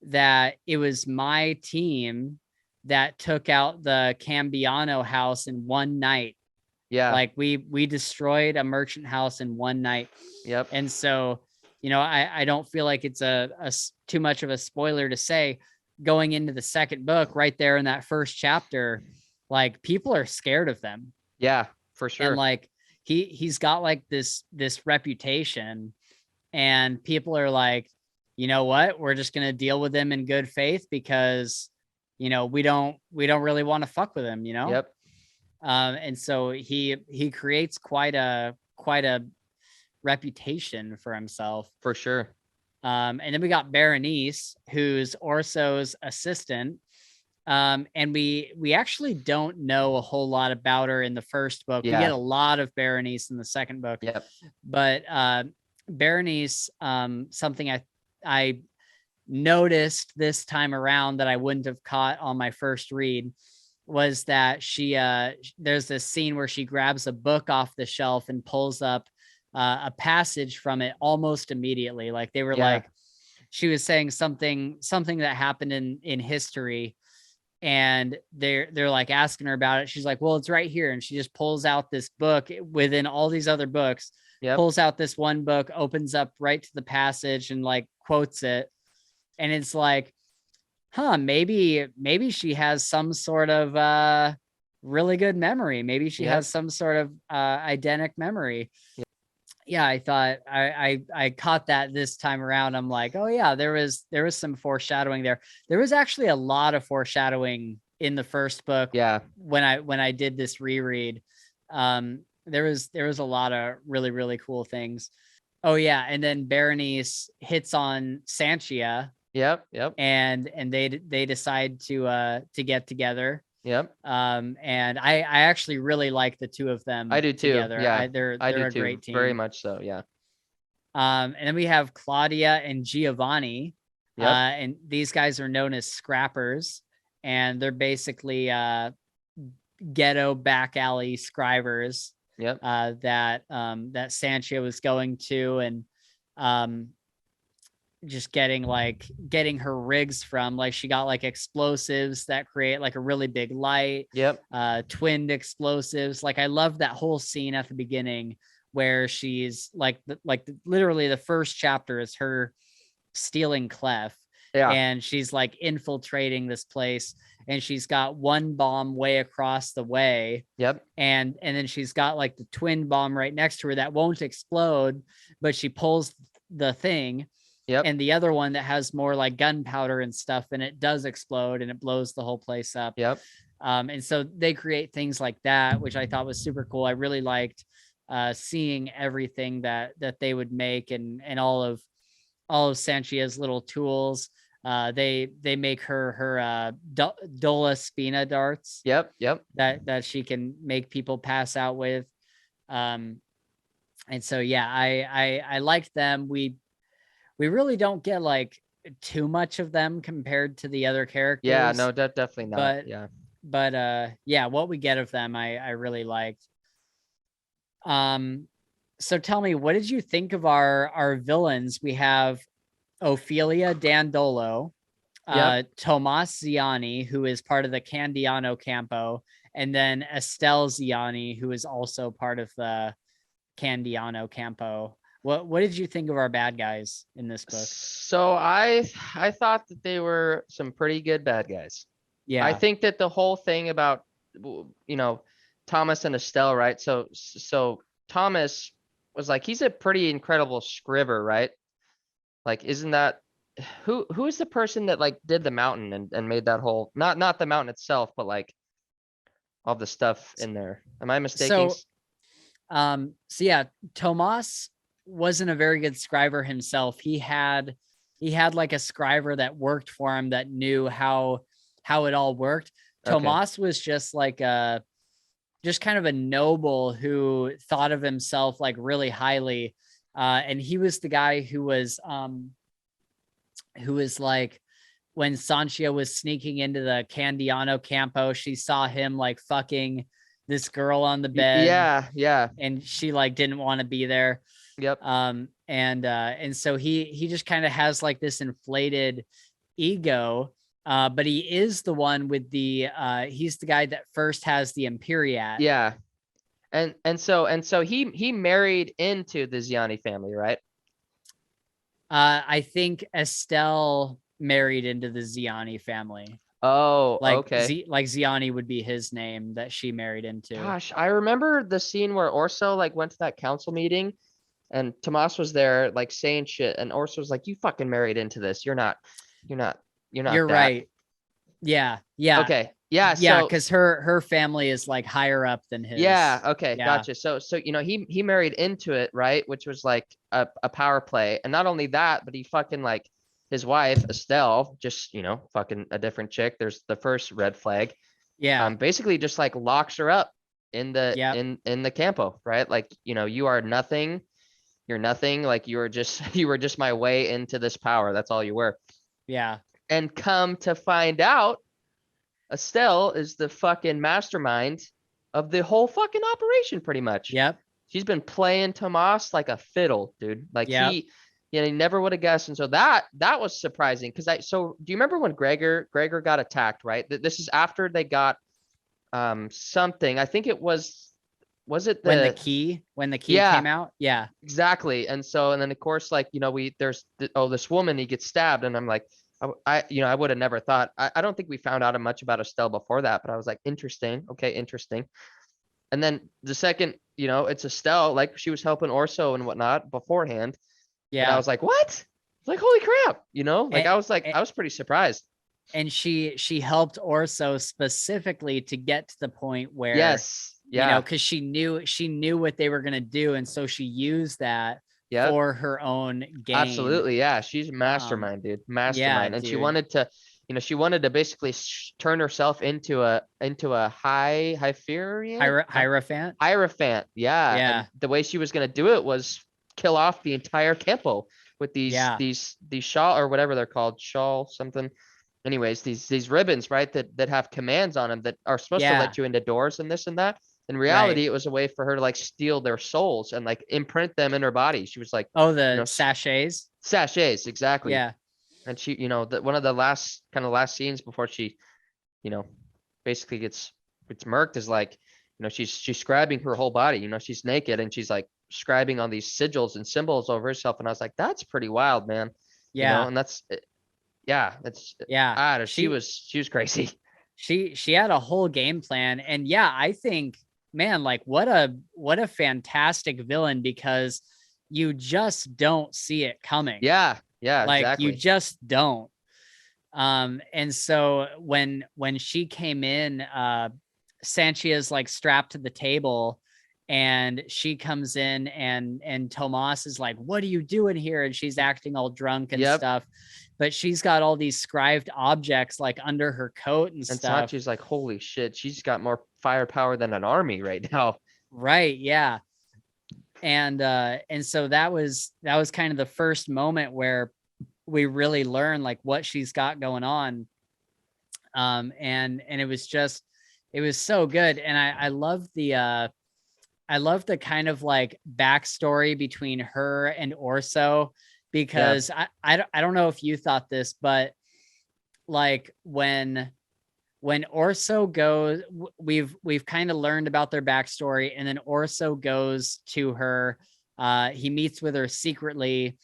that it was my team that took out the Cambiano house in one night. Yeah. Like we destroyed a merchant house in one night. Yep. And so, I don't feel like it's a too much of a spoiler to say, going into the second book, right there in that first chapter, like people are scared of them. Yeah, for sure. And like he's got like this reputation, and people are like, you know what, we're just going to deal with him in good faith because we don't really want to fuck with him. Yep. And so he creates quite a reputation for himself, for sure. And then we got Berenice, who's Orso's assistant, and we actually don't know a whole lot about her in the first book. Yeah. We get a lot of Berenice in the second book. Yep. But Berenice, something I noticed this time around that I wouldn't have caught on my first read was that she there's this scene where she grabs a book off the shelf and pulls up a passage from it almost immediately. Like they were like, she was saying something that happened in history, and they're like asking her about it. She's like, well, it's right here. And she just pulls out this book within all these other books, pulls out this one book, opens up right to the passage and like quotes it. And it's like, maybe she has some sort of really good memory. Maybe she has some sort of eidetic memory. Yeah, I thought I caught that this time around. I'm like, oh yeah, there was some foreshadowing there. There was actually a lot of foreshadowing in the first book. Yeah. When I did this reread, there was a lot of really, really cool things. Oh yeah, and then Berenice hits on Sanchia. Yep. And they decide to get together. Yep. And I actually really like the two of them. I do too. Together. Yeah. They're a great team. Very much so. Yeah. And then we have Claudia and Giovanni. Yep. And these guys are known as scrappers, and they're basically ghetto back alley scribers. Yep. That Sanchia was going to, and just getting her rigs from. Like she got like explosives that create like a really big light. Yep. Twinned explosives. Like I love that whole scene at the beginning where she's literally the first chapter is her stealing Clef. Yeah. And she's like infiltrating this place, and she's got one bomb way across the way. Yep. And then she's got like the twin bomb right next to her that won't explode, but she pulls the thing. Yep. And the other one that has more like gunpowder and stuff, and it does explode and it blows the whole place up. Yep. And so they create things like that, which I thought was super cool. I really liked seeing everything that they would make, and all of Sanchia's little tools. They make her Dola Spina darts. Yep. That she can make people pass out with. And so yeah, I liked them. We really don't get like too much of them compared to the other characters. Yeah, no, definitely not. But yeah, what we get of them, I really liked. So tell me, what did you think of our villains? We have Ophelia Dandolo, Tomas Ziani, who is part of the Candiano Campo, and then Estelle Ziani, who is also part of the Candiano Campo. What did you think of our bad guys in this book? So I thought that they were some pretty good bad guys. Yeah. I think that the whole thing about, Thomas and Estelle, right? So Thomas was like, he's a pretty incredible scriver, right? Like, isn't that who is the person that like did the mountain and made that whole, not the mountain itself, but like all the stuff in there? Am I mistaken? So yeah, Tomas wasn't a very good scriber himself. He had like a scriber that worked for him that knew how it all worked. Okay. Tomas was just like just kind of a noble who thought of himself like really highly. And he was the guy who was who is like, when Sanchia was sneaking into the Candiano Campo, she saw him like fucking this girl on the bed. Yeah. And she like didn't want to be there. Yep. And so he just kind of has like this inflated ego. But he is the one with the he's the guy that first has the Imperiat. Yeah. And so he married into the Ziani family, right? I think Estelle married into the Ziani family. Oh, like okay. like Ziani would be his name that she married into. Gosh, I remember the scene where Orso like went to that council meeting and Tomas was there like saying shit and Orso was like, you fucking married into this. You're not You're that. right. Yeah. Okay. Yeah. Yeah, So because her family is like higher up than his. yeah. Okay. Yeah. Gotcha. So he married into it, right? Which was like a power play. And not only that, but he fucking like his wife, Estelle, just, fucking a different chick. There's the first red flag. Yeah. Basically just like locks her up in the in the campo, right? Like, you are nothing. You're nothing. Like you were just my way into this power. That's all you were. Yeah. And come to find out, Estelle is the fucking mastermind of the whole fucking operation, pretty much. Yep. She's been playing Tomas like a fiddle, dude. Like yep. he never would have guessed. And so that was surprising. So do you remember when Gregor got attacked, right? This is after they got something. I think it was it when the key came out? Yeah. Exactly. And then of course, like, there's this woman, he gets stabbed, and I'm like, I would have never thought. I don't think we found out much about Estelle before that, but I was like, interesting. Okay, interesting. And then the second, it's Estelle, like she was helping Orso and whatnot beforehand. Yeah. And I was like, what? Like, holy crap, I was pretty surprised. And she helped Orso specifically to get to the point where, yes, yeah, because she knew what they were gonna do, and so she used that for her own gain. Absolutely, yeah. She's mastermind, dude. Mastermind, and dude. She wanted to basically turn herself into a Hierophant. Hierophant, yeah. Yeah. And the way she was gonna do it was kill off the entire campo with these shawl or whatever they're called, shawl something. Anyways, these ribbons, right, that have commands on them that are supposed to let you into doors and this and that. In reality, it was a way for her to like steal their souls and like imprint them in her body. She was like, sachets. Sachets, exactly. Yeah. And she, one of the last scenes before she, basically gets murked is like, she's scribing her whole body. She's naked and she's like scribing on these sigils and symbols over herself. And I was like, that's pretty wild, man. Yeah. And that's, she was crazy. She had a whole game plan, and I think, man, like what a fantastic villain, because you just don't see it coming. Yeah, like exactly. You just don't. And so when she came in, Sanchia's like strapped to the table, and she comes in, and Tomas is like, what are you doing here? And she's acting all drunk and stuff, but she's got all these scribed objects like under her coat and stuff. Sanchi's like, holy shit, she's got more firepower than an army right now. Right. Yeah. And so that was kind of the first moment where we really learn like what she's got going on. And it was so good. And I love the kind of like backstory between her and Orso, because I don't know if you thought this, but like when Orso goes, we've kind of learned about their backstory, and then Orso goes to her, he meets with her secretly,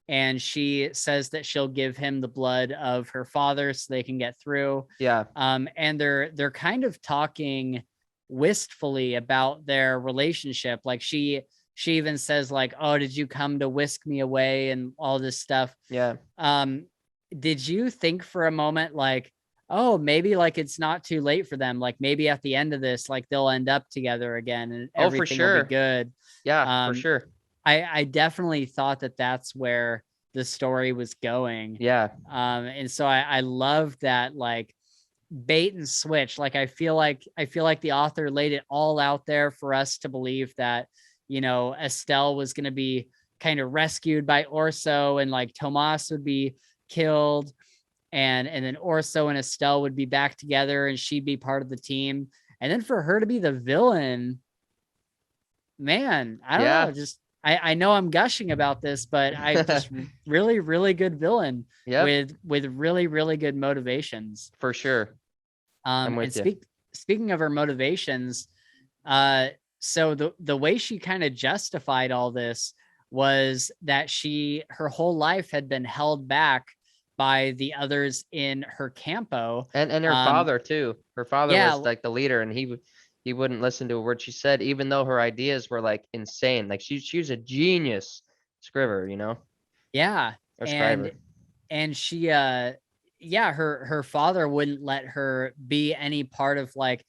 and she says that she'll give him the blood of her father so they can get through. Yeah. And they're kind of talking wistfully about their relationship. Like she even says like, oh, did you come to whisk me away and all this stuff? Yeah. Did you think for a moment like, oh, maybe like it's not too late for them, like maybe at the end of this, like they'll end up together again and everything will be good? Yeah, for sure. I definitely thought that that's where the story was going. Yeah. And so I love that, like, bait and switch. Like I feel like the author laid it all out there for us to believe that, Estelle was going to be kind of rescued by Orso, and like Tomas would be killed, and then Orso and Estelle would be back together and she'd be part of the team. And then for her to be the villain, man, I don't know. Just I know I'm gushing about this, but I just really, really good villain with really, really good motivations. For sure. I'm with you. Speaking of her motivations, so the way she kind of justified all this was that her whole life had been held back by the others in her campo. And her father too. Her father was like the leader, and he wouldn't listen to a word she said, even though her ideas were like insane. Like she was a genius scriver, you know? Yeah. Or scriber. And she her father wouldn't let her be any part of like,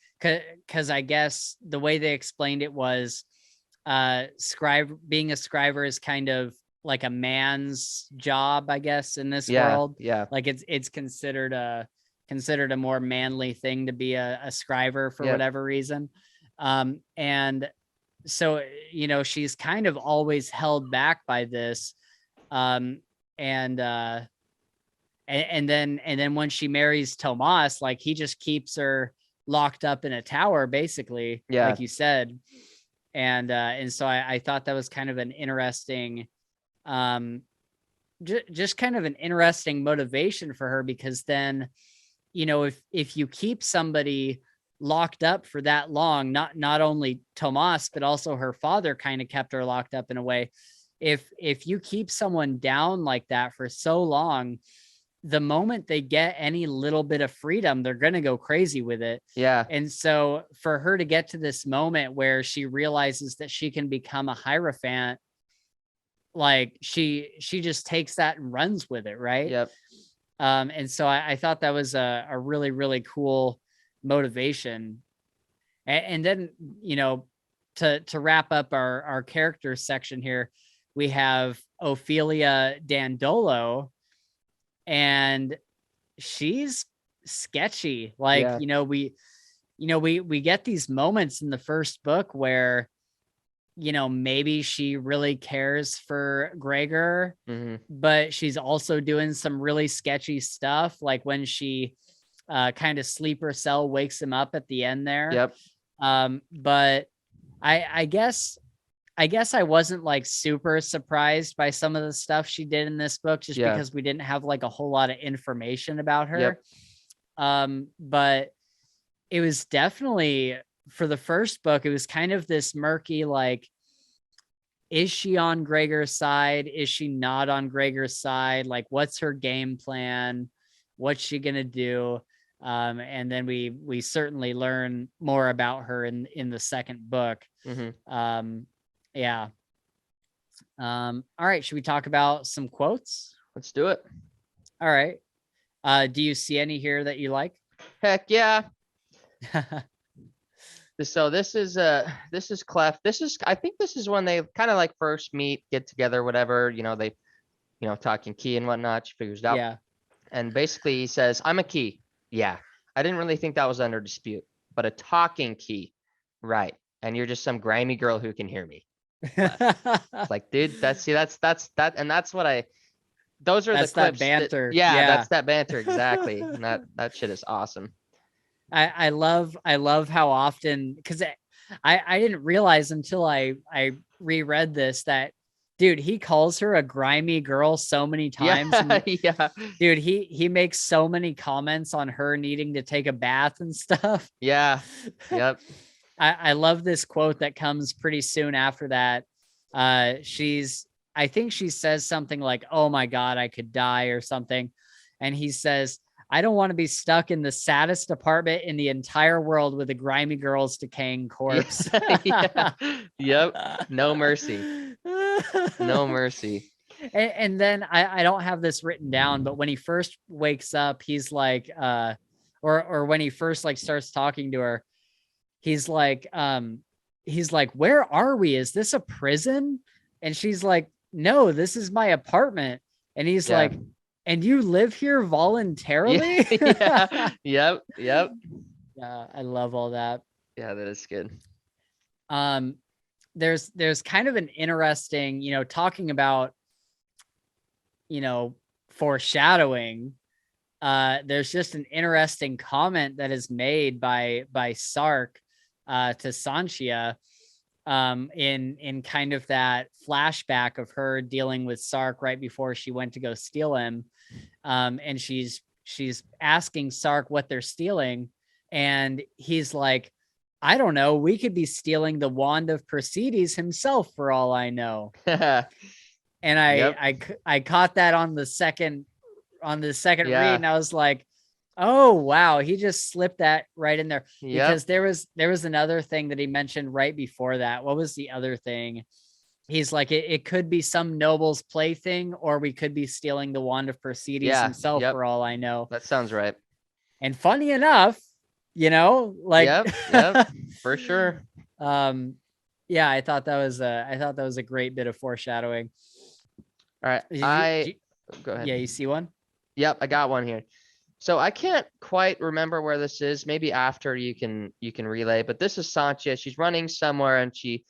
cause I guess the way they explained it was being a scriber is kind of like a man's job, I guess, in this world. Yeah. Like it's considered a more manly thing to be a scriber for whatever reason. And so, you know, she's kind of always held back by this. And then when she marries Tomas, like he just keeps her locked up in a tower, basically, like you said. And so I thought that was kind of an interesting, just kind of an interesting motivation for her, because then, you know, if you keep somebody locked up for that long, not only Tomas, but also her father kind of kept her locked up in a way. If you keep someone down like that for so long, the moment they get any little bit of freedom, they're going to go crazy with it. Yeah. And so for her to get to this moment where she realizes that she can become a Hierophant, like she just takes that and runs with it. Right. Yep. And so I thought that was a really, really cool motivation. And then, you know, to wrap up our character section here, we have Ophelia Dandolo, and she's sketchy. Like, you know, we get these moments in the first book where, you know, maybe she really cares for Gregor, but she's also doing some really sketchy stuff. Like when she kind of sleeper cell wakes him up at the end there. Yep. But I guess I wasn't like super surprised by some of the stuff she did in this book, just because we didn't have like a whole lot of information about her. But it was definitely, for the first book, it was kind of this murky, like, is she on Gregor's side? Is she not on Gregor's side? Like, what's her game plan? What's she going to do? And then we certainly learn more about her in the second book. Yeah. All right. Should we talk about some quotes? Let's do it. All right. Do you see any here that you like? Heck yeah. So this is Clef. I think this is when they kind of like first meet, get together, whatever, you know, they, you know, talking key and whatnot. She figures it out. Yeah. And basically he says, I'm a key. Yeah. I didn't really think that was under dispute, but a talking key. Right. And you're just some grimy girl who can hear me. It's like, dude, that's that. And that's what those are the clips. That banter. That's that banter. Exactly. And that shit is awesome. I love how often, because I didn't realize until I reread this that, dude, he calls her a grimy girl so many times. Yeah. Dude, he makes so many comments on her needing to take a bath and stuff. Yeah. Yep. I love this quote that comes pretty soon after that. I think she says something like, "Oh my God, I could die," or something. And he says, "I don't want to be stuck in the saddest apartment in the entire world with a grimy girl's decaying corpse." Yeah. Yep. No mercy. No mercy. And then I don't have this written down, but when he first wakes up, he's like, or when he first like starts talking to her, he's like, "Where are we? Is this a prison?" And she's like, "No, this is my apartment." And he's like, "And you live here voluntarily?" Yeah. Yep. Yeah, I love all that. Yeah, that is good. There's kind of an interesting, you know, talking about, you know, foreshadowing, there's just an interesting comment that is made by Sark to Sanchia, in kind of that flashback of her dealing with Sark right before she went to go steal him. And she's asking Sark what they're stealing, and he's like, I don't know, we could be stealing the wand of Persedes himself for all I know. And I caught that on the second read, and I was like, oh wow, he just slipped that right in there. Because there was another thing that he mentioned right before that. What was the other thing? He's like, it could be some noble's plaything, or we could be stealing the wand of Persedes himself for all I know. That sounds right. And funny enough, like for sure. Yeah, I thought that was a great bit of foreshadowing. All right. Go ahead. Yeah, you see one? Yep, I got one here. So I can't quite remember where this is. Maybe after you can relay, but this is Sanchia. She's running somewhere, and she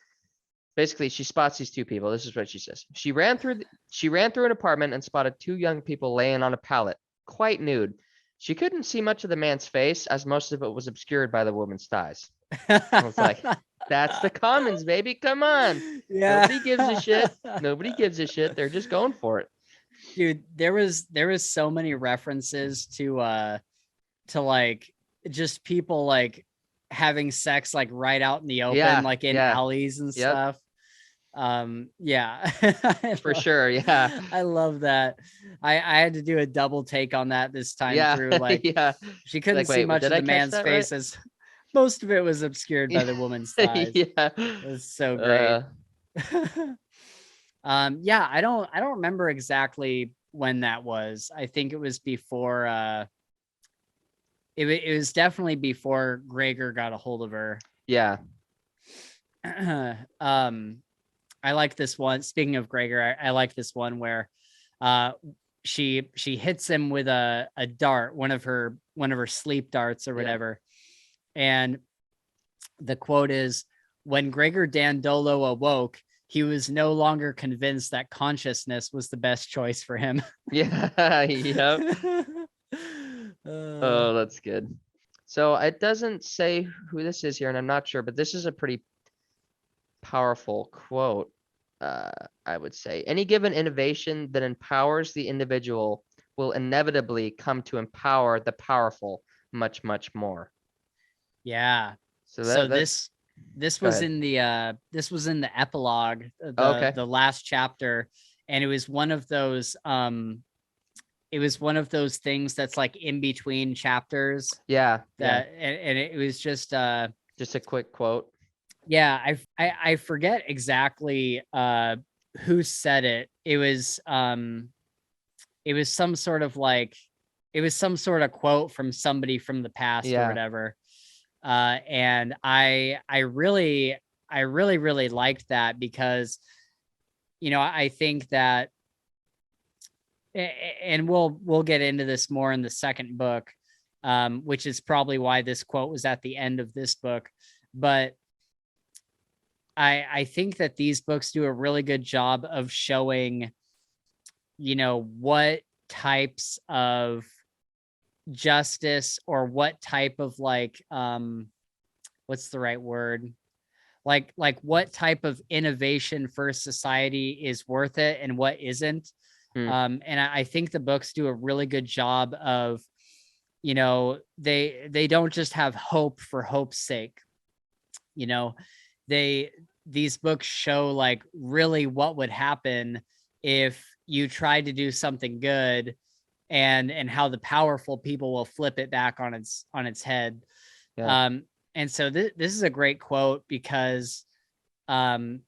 spots these two people. This is what she says. She ran through an apartment and spotted two young people laying on a pallet, quite nude. She couldn't see much of the man's face, as most of it was obscured by the woman's thighs. I was like, that's the commons, baby. Come on. Yeah. Nobody gives a shit. They're just going for it. Dude, there was so many references to like just people like having sex like right out in the open, like in alleys and stuff. For sure. Yeah, I love that. I had to do a double take on that this time through. Like, she couldn't see much of the man's face, as most of it was obscured by the woman's thighs. It was so great. I don't remember exactly when that was. I think it was before it was definitely before Gregor got a hold of her. I like this one. Speaking of Gregor, I like this one where she hits him with a dart, one of her sleep darts or whatever. And the quote is, when Gregor Dandolo awoke, he was no longer convinced that consciousness was the best choice for him. Oh, that's good. So it doesn't say who this is here, and I'm not sure, but this is a pretty powerful quote. I would say any given innovation that empowers the individual will inevitably come to empower the powerful much, much more. Yeah. So this was in the epilogue, the last chapter, and it was one of those things that's like in between chapters. And it was just a quick quote. Yeah, I forget exactly who said it. It was some sort of quote from somebody from the past or whatever. And I really liked that, because I think that, and we'll get into this more in the second book, which is probably why this quote was at the end of this book, but I think that these books do a really good job of showing, what types of justice, or what type of like, what's the right word? Like what type of innovation for society is worth it and what isn't. And I think the books do a really good job of, they don't just have hope for hope's sake. These books show like really what would happen if you tried to do something good, and how the powerful people will flip it back on its head. And so this is a great quote, because and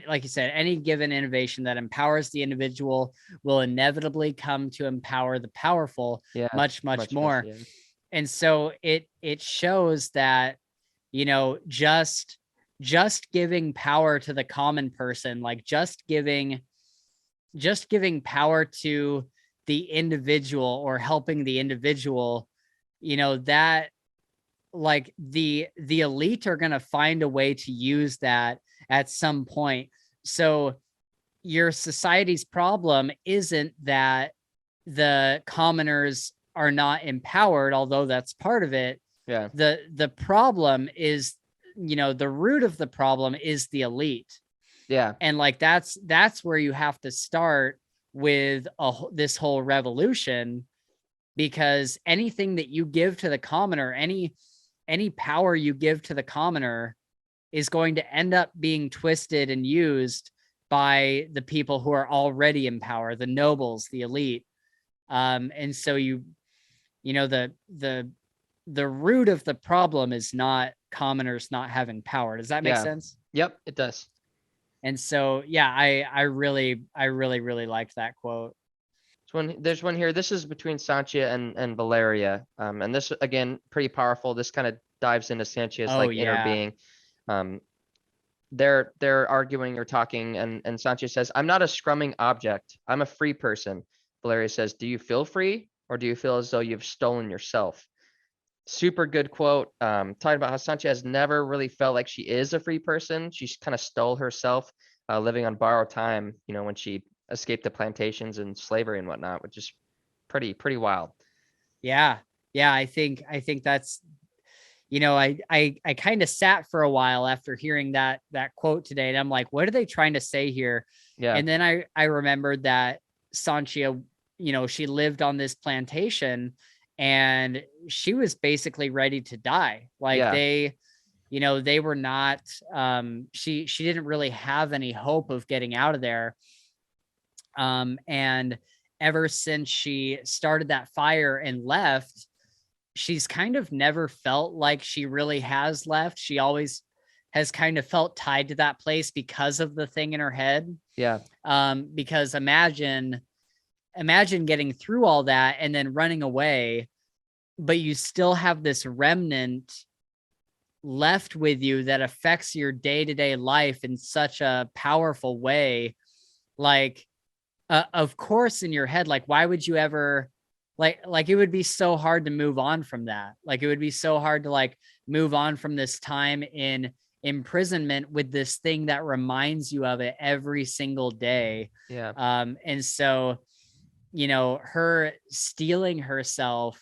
like you said, any given innovation that empowers the individual will inevitably come to empower the powerful much more. And so it shows that, just giving power to the common person, like just giving power to the individual, or helping the individual, that like the elite are going to find a way to use that at some point. So your society's problem isn't that the commoners are not empowered, although that's part of it. Yeah. The problem is, the root of the problem is the elite. Yeah. And like that's where you have to start with this whole revolution, because anything that you give to the commoner, any power you give to the commoner is going to end up being twisted and used by the people who are already in power, the nobles, the elite. And so the root of the problem is not commoners not having power. Does that make sense? Yep, it does. And so, yeah, I really liked that quote. There's one here. This is between Sanchia and Valeria. And this, again, pretty powerful. This kind of dives into Sanchia's inner being. They're arguing or talking, and Sanchia says, "I'm not a scrumming object. I'm a free person." Valeria says, "Do you feel free, or do you feel as though you've stolen yourself?" Super good quote. Talking about how Sanchia has never really felt like she is a free person. She's kind of stole herself, living on borrowed time, when she escaped the plantations and slavery and whatnot, which is pretty wild. Yeah. I think that's, I kind of sat for a while after hearing that quote today, and I'm like, what are they trying to say here? Yeah. And then I remembered that Sanchia, she lived on this plantation and she was basically ready to die. Like they were not, she didn't really have any hope of getting out of there. And ever since she started that fire and left, she's kind of never felt like she really has left. She always has kind of felt tied to that place because of the thing in her head. Yeah. Because imagine getting through all that and then running away, but you still have this remnant left with you that affects your day-to-day life in such a powerful way. Like, of course, in your head, like, why would you ever, like it would be so hard to move on from that. Like, it would be so hard to move on from this time in imprisonment with this thing that reminds you of it every single day. Yeah. And so, her stealing herself,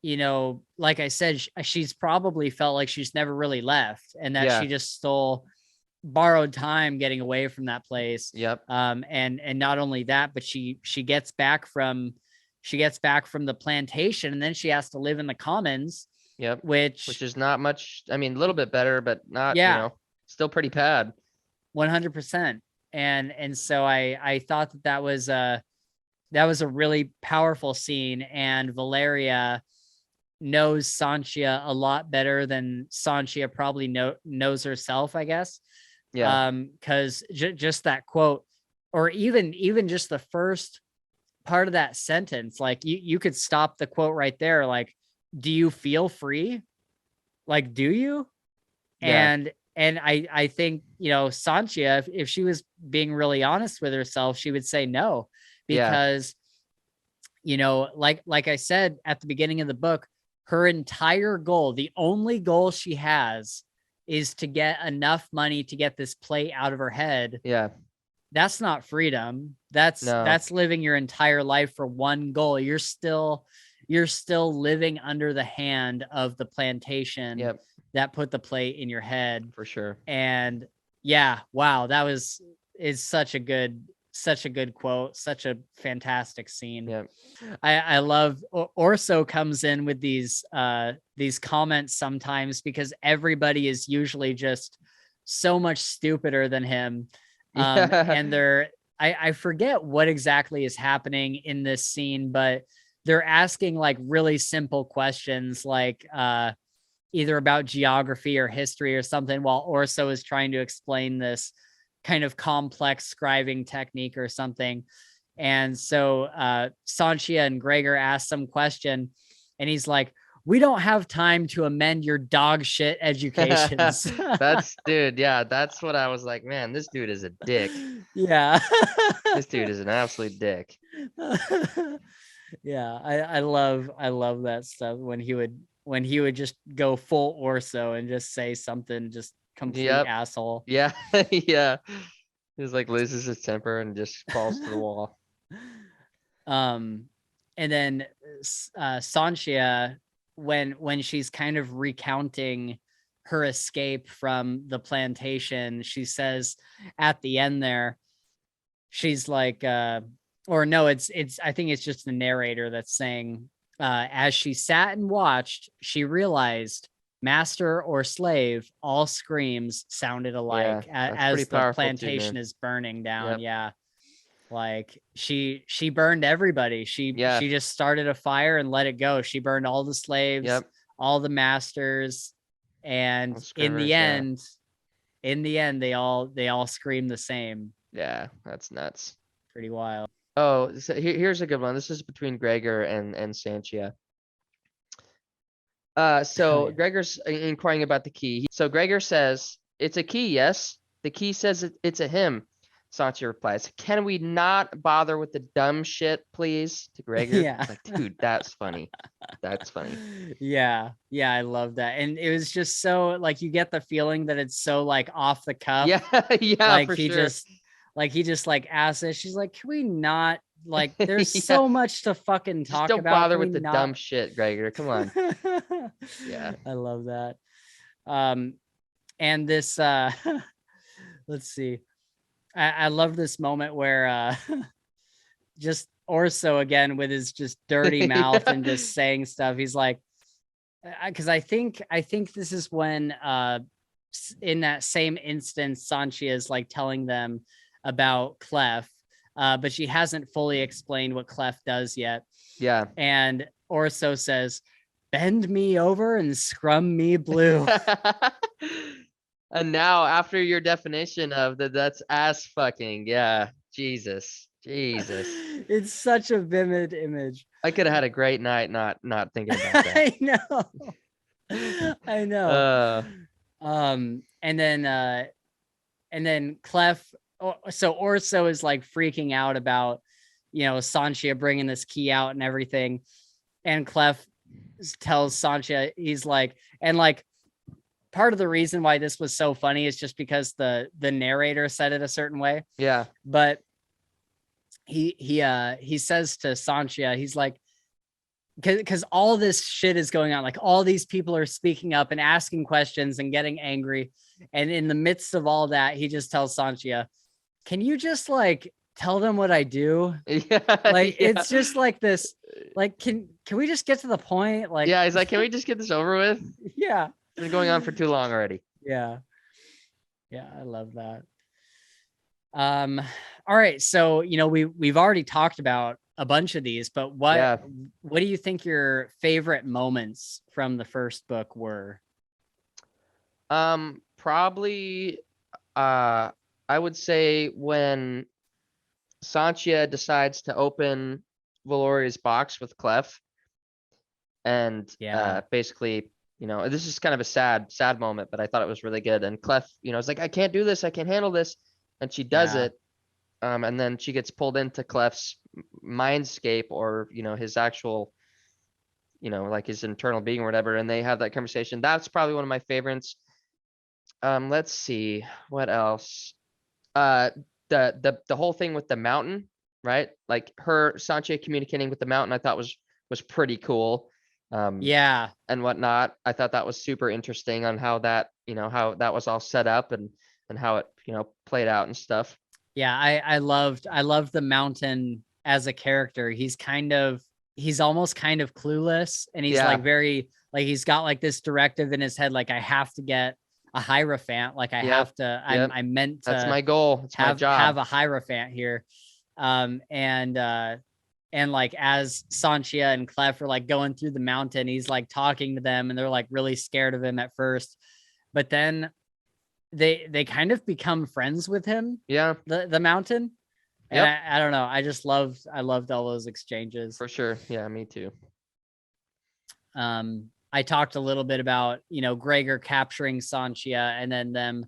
like I said, she's probably felt like she's never really left, and that she just stole borrowed time getting away from that place. Yep. And not only that, but she gets back from the plantation, and then she has to live in the commons. Yep. Which is not much. I mean, a little bit better, but not, still pretty bad. 100%. And so I thought that was a really powerful scene, and Valeria knows Sanchia a lot better than Sanchia probably knows herself, I guess. Yeah. Because just that quote, or even just the first part of that sentence, like you could stop the quote right there. Like, do you feel free? Like, do you? Yeah. And I think, Sanchia, if she was being really honest with herself, she would say no, because, like I said at the beginning of the book, her entire goal, the only goal she has, is to get enough money to get this plate out of her head. Yeah. That's not freedom. That's living your entire life for one goal. You're still living under the hand of the plantation that put the plate in your head. For sure. And yeah, wow, that is such a good quote, such a fantastic scene. Yeah. I love Orso comes in with these comments sometimes, because everybody is usually just so much stupider than him. And I forget what exactly is happening in this scene, but they're asking like really simple questions, like either about geography or history or something, while Orso is trying to explain this kind of complex scribing technique or something. And so Sanchia and Gregor ask some question, and he's like, "We don't have time to amend your dog shit educations." Dude. Yeah. That's what I was like, man, this dude is a dick. Yeah. This dude is an absolute dick. Yeah. I love that stuff when he would just go full Orso and just say something just complete asshole. Yeah. Yeah. He's like loses his temper and just falls to the wall. And then Sanchia, when she's kind of recounting her escape from the plantation, she says at the end there, she's like, or no, it's I think it's just the narrator that's saying, as she sat and watched, she realized master or slave, all screams sounded alike as the plantation is burning down. Yeah. Like she burned everybody. She just started a fire and let it go. She burned all the slaves, all the masters, and in the end, they all scream the same. Yeah, that's nuts. Pretty wild. Oh, so here's a good one. This is between Gregor and Sanchia. So Gregor's inquiring about the key. So Gregor says, "It's a key, yes." The key says it's a him. Sanchia replies, "Can we not bother with the dumb shit, please?" To Gregor. Yeah. Like, dude, that's funny. That's funny. Yeah. Yeah, I love that. And it was just so, like, you get the feeling that it's so, like, off the cuff. Yeah, yeah, like, for he sure. he just like asked it. She's like, "Can we not, like, there's so much to fucking talk don't about. Don't bother Can with the dumb shit, Gregor. Come on." Yeah. I love that. And this, let's see. I love this moment where just Orso again with his just dirty mouth and just saying stuff. He's like, because I think this is when in that same instance, Sanchia is like telling them about Clef, but she hasn't fully explained what Clef does yet. Yeah. And Orso says, "Bend me over and scrum me blue." And now, after your definition of that's ass fucking, yeah, Jesus. It's such a vivid image. I could have had a great night not thinking about that. I know. And then Clef, so Orso is like freaking out about, Sanchia bringing this key out and everything. And Clef tells Sanchia, he's like, and like, part of the reason why this was so funny is just because the narrator said it a certain way. Yeah. But he says to Sanchia, he's like, because all this shit is going on, like all these people are speaking up and asking questions and getting angry. And in the midst of all that, he just tells Sanchia, "Can you just like tell them what I do?" Yeah. Like, it's just like this, like, can we just get to the point? Like, yeah, he's like, "Can we just get this over with?" Yeah. It's been going on for too long already. Yeah. Yeah, I love that. All right. So, we've already talked about a bunch of these, but what do you think your favorite moments from the first book were? Probably, I would say when Sanchia decides to open Valoria's box with Clef, and basically, this is kind of a sad moment, but I thought it was really good. And Clef, is like, "I can't do this. I can't handle this." And she does it. And then she gets pulled into Clef's mindscape, or, his actual, like his internal being or whatever. And they have that conversation. That's probably one of my favorites. Let's see what else. The whole thing with the mountain, right? Like Sanchia communicating with the mountain, I thought was pretty cool. And whatnot. I thought that was super interesting on how that, how that was all set up and how it, played out and stuff. Yeah, I loved the mountain as a character. He's almost kind of clueless, and he's like very, like, he's got like this directive in his head, like, I have to get a Hierophant, like I have to, I meant to, that's my goal. It's my job. Have a Hierophant here. And like, as Sanchia and Clef are like going through the mountain, he's like talking to them and they're like really scared of him at first, but then they kind of become friends with him. Yeah. The mountain. And I don't know. I loved all those exchanges. For sure. Yeah, me too. I talked a little bit about, Gregor capturing Sanchia and then them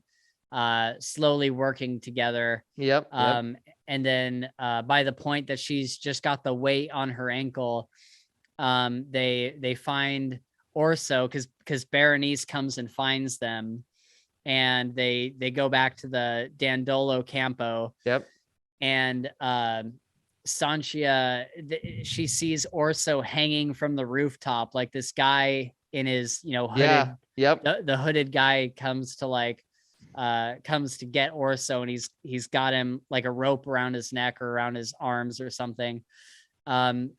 slowly working together. And then by the point that she's just got the weight on her ankle, they find Orso because Berenice comes and finds them, and they go back to the Dandolo Campo. Yep. And Sanchia, she sees Orso hanging from the rooftop, like this guy in his, hooded. Yep. The hooded guy comes to get Orso, and he's got him like a rope around his neck or around his arms or something. Dude,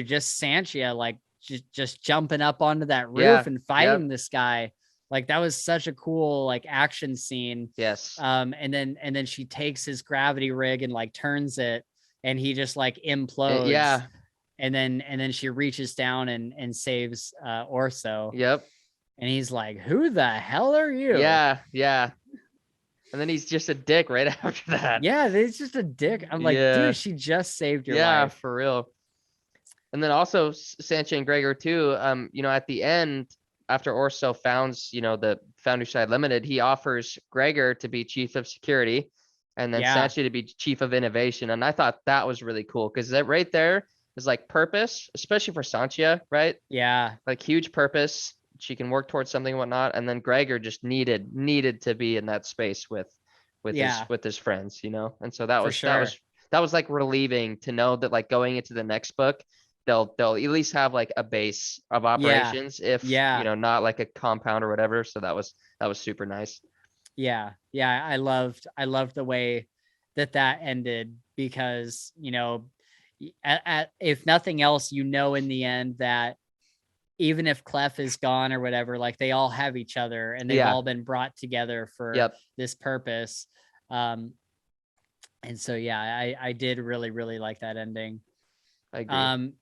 just Sanchia like just jumping up onto that roof and fighting this guy. Like that was such a cool like action scene. Yes. And then she takes his gravity rig and like turns it, and he just like implodes. Yeah. And then she reaches down and saves Orso. Yep. And he's like, "Who the hell are you?" Yeah. And then he's just a dick right after that. Yeah, he's just a dick. I'm like, dude, she just saved your life. Yeah, for real. And then also Sanchia and Gregor too. At the end, after Orso founds, the Foundryside Limited, he offers Gregor to be chief of security, and then Sanchia to be chief of innovation. And I thought that was really cool because that right there is like purpose, especially for Sanchia, right? Yeah, like huge purpose. She can work towards something and whatnot. And then Gregor just needed to be in that space with his friends, And so that was like relieving to know that like going into the next book, they'll at least have like a base of operations, if not like a compound or whatever. So that was super nice. Yeah. I loved the way that ended, because if nothing else, in the end that even if Clef is gone or whatever, like they all have each other, and they've all been brought together for this purpose. And so I did really, really like that ending. I agree.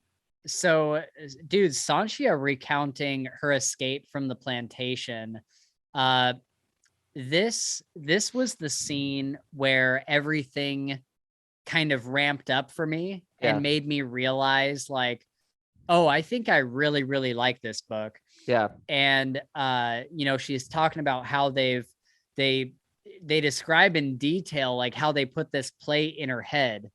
So dude, Sanchia recounting her escape from the plantation. This was the scene where everything kind of ramped up for me and made me realize like, oh, I think I really, really like this book. Yeah. And she's talking about how they describe in detail like how they put this plate in her head,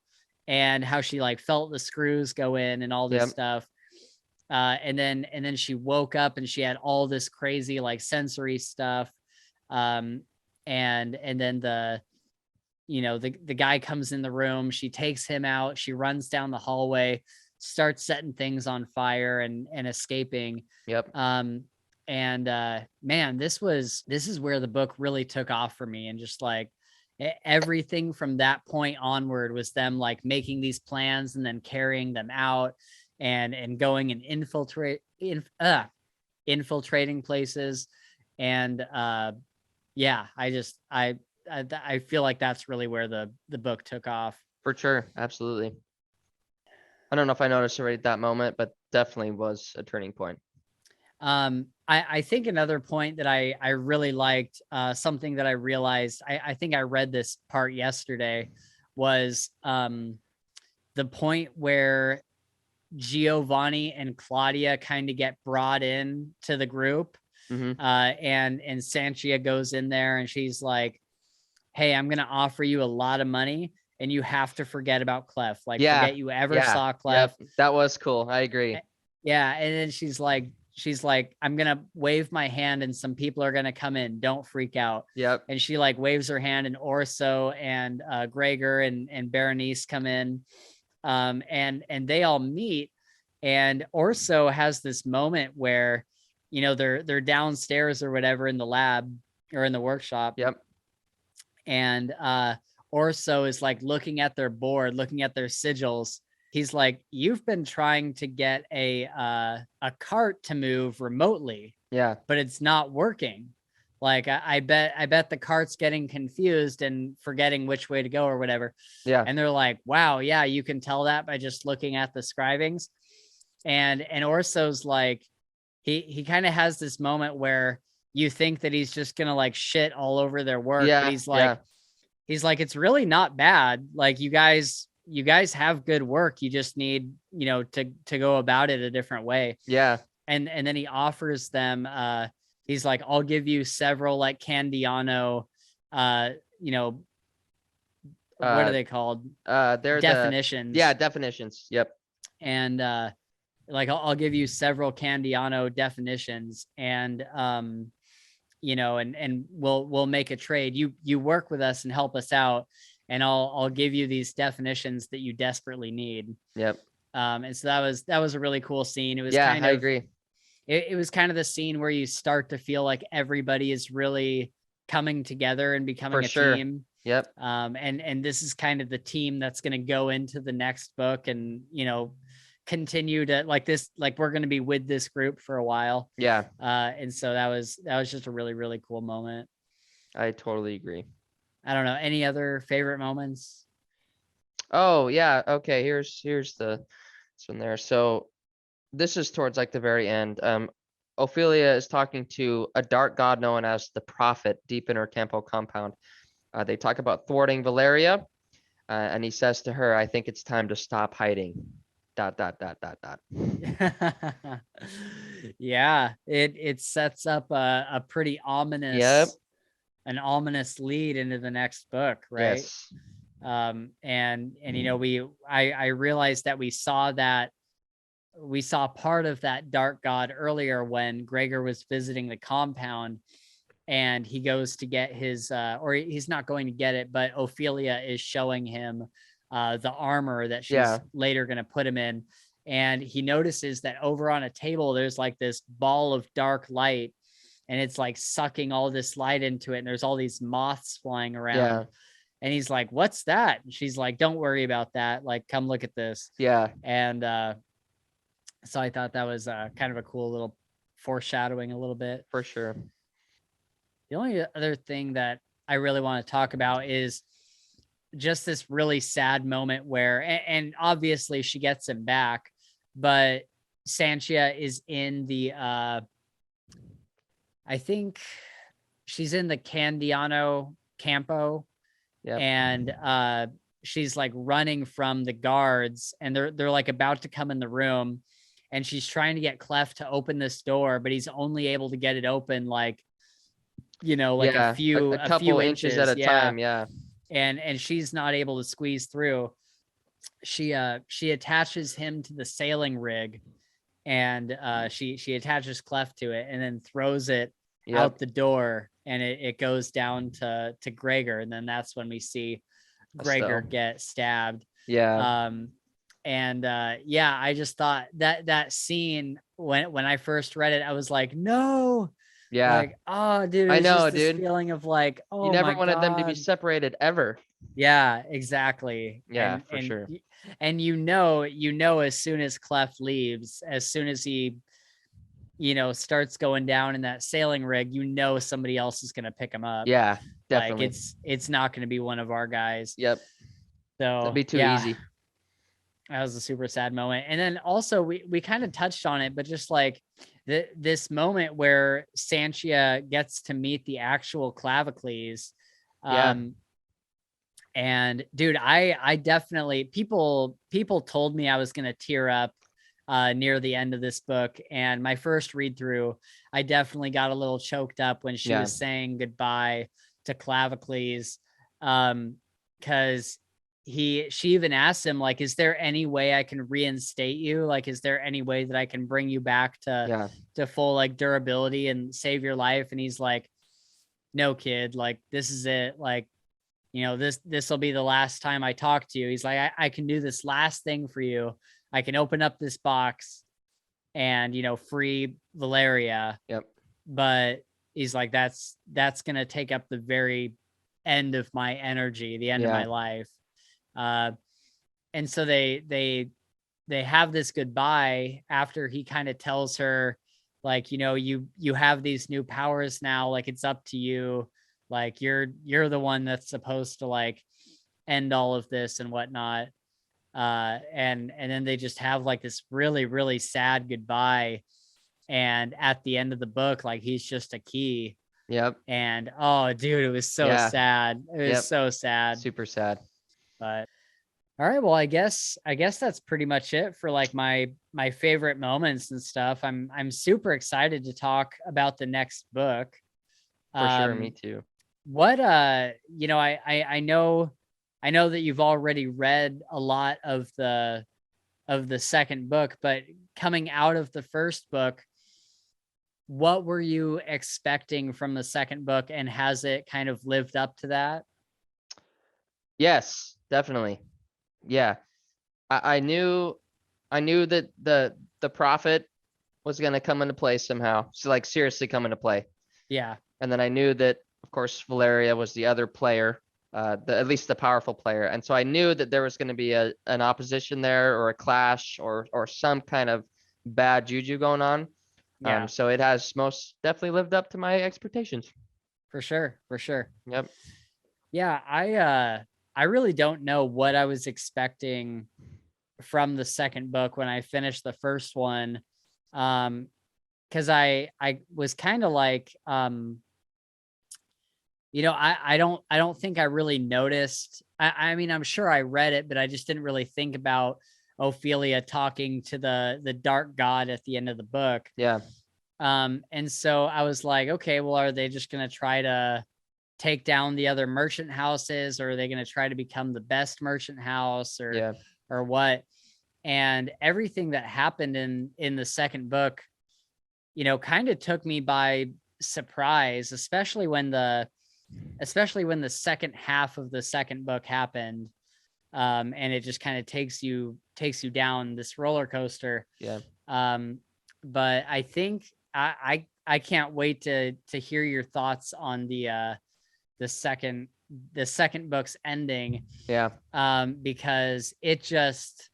and how she like felt the screws go in and all this stuff. And then she woke up and she had all this crazy like sensory stuff. And then the guy comes in the room, she takes him out, she runs down the hallway, starts setting things on fire and escaping. Man, this is where the book really took off for me. And just like everything from that point onward was them like making these plans and then carrying them out and going and infiltrating places. And I feel like that's really where the book took off. For sure. Absolutely. I don't know if I noticed already at that moment, but definitely was a turning point. I think another point that I really liked, something that I realized, I think I read this part yesterday, was the point where Giovanni and Claudia kind of get brought in to the group. Mm-hmm. And Sanchia goes in there and she's like, "Hey, I'm going to offer you a lot of money, and you have to forget about Clef. Like, forget you ever saw Clef." Yep. That was cool. I agree. Yeah. And then she's like, "I'm going to wave my hand and some people are going to come in. Don't freak out." Yep. And she like waves her hand, and Orso and Gregor and Berenice come in. And they all meet, and Orso has this moment where, they're downstairs or whatever in the lab or in the workshop. Yep. And Orso is like looking at their board, looking at their sigils. He's like, "You've been trying to get a cart to move remotely, but it's not working. Like I bet the cart's getting confused and forgetting which way to go or whatever." And they're like, "Wow, yeah, you can tell that by just looking at the scribings." And Orso's like, he kind of has this moment where you think that he's just gonna like shit all over their work, but he's like, "It's really not bad. Like you guys have good work. You just need, to go about it a different way." And then he offers them, he's like, "I'll give you several like Candiano, what are they called? They're definitions." Definitions. Yep. And like I'll give you several Candiano definitions, and and we'll make a trade. You work with us and help us out. and I'll give you these definitions that you desperately need. Yep. And so that was a really cool scene. It was I agree. It was kind of the scene where you start to feel like everybody is really coming together and becoming a team. Yep. And this is kind of the team that's going to go into the next book and, you know, continue to like we're going to be with this group for a while. Yeah. And so that was just a really, really cool moment. I totally agree. I don't know. Any other favorite moments? Oh yeah. Okay. Here's this one there. So this is towards like the very end. Ophelia is talking to a dark god known as the Prophet deep in her temple compound. They talk about thwarting Valeria, and he says to her, "I think it's time to stop hiding." ... Yeah, it sets up a pretty ominous, Yep. an ominous lead into the next book, right? Yes. And you know, I realized that we saw part of that dark god earlier when Gregor was visiting the compound, and he goes to get his or he's not going to get it, but Ophelia is showing him the armor that she's later going to put him in, and he notices that over on a table there's like this ball of dark light, and it's like sucking all this light into it, and there's all these moths flying around. And he's like, "What's that?" And she's like, "Don't worry about that, like come look at this." And so I thought that was kind of a cool little foreshadowing a little bit. For sure. The only other thing that I really want to talk about is just this really sad moment where, and obviously she gets him back, but Sanchia is in the, I think she's in the Candiano Campo, and she's like running from the guards, and they're like about to come in the room, and she's trying to get Clef to open this door, but he's only able to get it open like, you know, like a few inches at a time. And she's not able to squeeze through. She attaches him to the sailing rig, and she attaches Clef to it, and then throws it out the door, and it goes down to Gregor, and then that's when we see Gregor get stabbed. And I just thought that scene, when I first read it, I was like, no. Like, oh dude, I know, just this feeling of like, oh, you never wanted them to be God. separated ever. Yeah, exactly. For sure. And you know, as soon as Clef leaves, as soon as he, you know, starts going down in that sailing rig, you know somebody else is gonna pick him up. Yeah, definitely. Like it's not gonna be one of our guys. So that'd be too easy. That was a super sad moment. And then also we kind of touched on it, but just like this moment where Sanchia gets to meet the actual Clavicles. And dude, I definitely, people told me I was going to tear up near the end of this book. And my first read through, I definitely got a little choked up when she was saying goodbye to Clavicles. Cause she even asked him, like, is there any way I can reinstate you? Like, is there any way that I can bring you back to full like durability and save your life? And he's like, no, kid, like, this is it. Like, you know, this will be the last time I talk to you. He's like, I can do this last thing for you. I can open up this box and, you know, free Valeria. But he's like, that's going to take up the very end of my energy, the end of my life. And so they have this goodbye after he kind of tells her, like, you know, you have these new powers now, like, it's up to you, like, you're the one that's supposed to like end all of this and whatnot. And then they just have like this really, really sad goodbye. And at the end of the book, like, he's just a key. And oh dude, it was so sad. It was so sad. Super sad. But all right, well, I guess that's pretty much it for like my favorite moments and stuff. I'm super excited to talk about the next book. For sure, me too. What you know, I know that you've already read a lot of the second book, but coming out of the first book, what were you expecting from the second book, and has it kind of lived up to that? Yes, definitely. Yeah. I knew that the prophet was going to come into play somehow. So like seriously come into play. Yeah. And then I knew that, of course, Valeria was the other player, at least the powerful player. And so I knew that there was going to be an opposition there, or a clash, or some kind of bad juju going on. Yeah. So it has most definitely lived up to my expectations. For sure. For sure. Yep. Yeah. I really don't know what I was expecting from the second book when I finished the first one. Cause I was kind of like, you know, I don't think I really noticed. I mean, I'm sure I read it, but I just didn't really think about Ophelia talking to the dark god at the end of the book. Yeah. And so I was like, okay, well, are they just going to try to take down the other merchant houses, or are they going to try to become the best merchant house, or what? And everything that happened in the second book, you know, kind of took me by surprise, especially when the second half of the second book happened. And it just kind of takes you down this roller coaster. Yeah. But I think I can't wait to hear your thoughts on the second book's ending. Yeah. Because it just,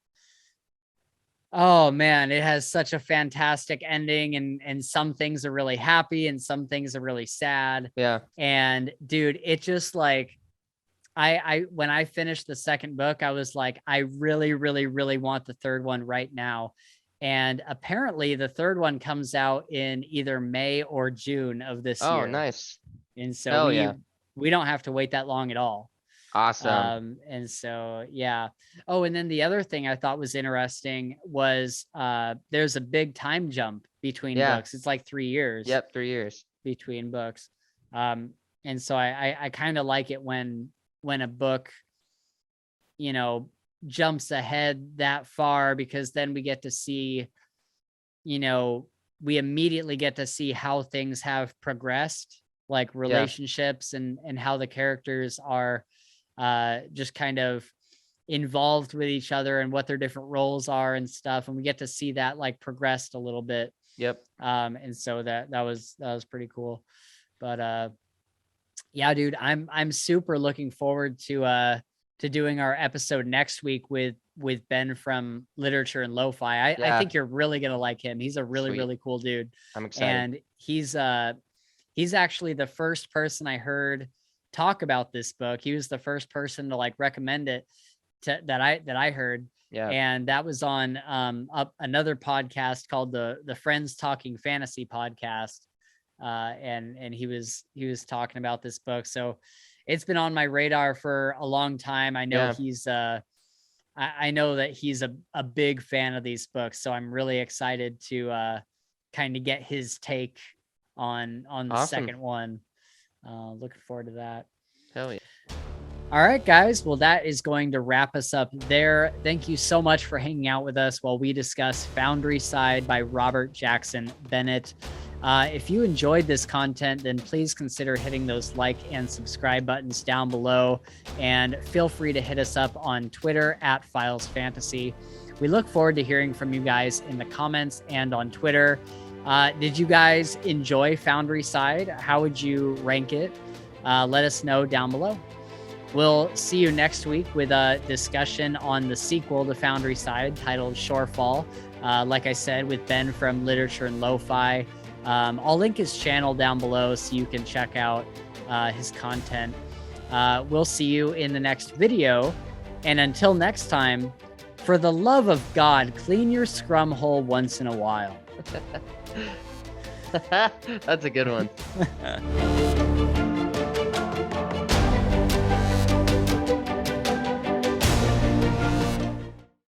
oh man, it has such a fantastic ending, and some things are really happy and some things are really sad. Yeah. And dude, it just like, I when I finished the second book, I was like, I really, really, really want the third one right now. And apparently the third one comes out in either May or June of this year. Oh, nice. And so we don't have to wait that long at all. Awesome. And so, yeah. Oh, and then the other thing I thought was interesting was there's a big time jump between books. It's like 3 years. Yep, 3 years between books. And so I kind of like it when a book, you know, jumps ahead that far, because then we get to see, you know, we immediately get to see how things have progressed, like relationships and how the characters are just kind of involved with each other and what their different roles are and stuff. And we get to see that like progressed a little bit. Yep. And so that was pretty cool. But yeah, dude, I'm super looking forward to doing our episode next week with Ben from Literature and Lo-Fi. I think you're really gonna like him. He's a really really cool dude. I'm excited. And he's actually the first person I heard talk about this book. He was the first person to like recommend it that I heard. Yeah. And that was on another podcast called the Friends Talking Fantasy podcast. And he was talking about this book. So it's been on my radar for a long time. I know he's I know that he's a big fan of these books. So I'm really excited to kind of get his take on the second one. Looking forward to that. Hell yeah. All right, guys. Well, that is going to wrap us up there. Thank you so much for hanging out with us while we discuss Foundryside by Robert Jackson Bennett. If you enjoyed this content, then please consider hitting those like and subscribe buttons down below, and feel free to hit us up on Twitter at Files Fantasy. We look forward to hearing from you guys in the comments and on Twitter. Did you guys enjoy Foundryside? How would you rank it? Let us know down below. We'll see you next week with a discussion on the sequel to Foundryside titled Shorefall. Like I said, with Ben from Literature and Lo-Fi. I'll link his channel down below so you can check out his content. We'll see you in the next video. And until next time, for the love of God, clean your scrum hole once in a while. That's a good one.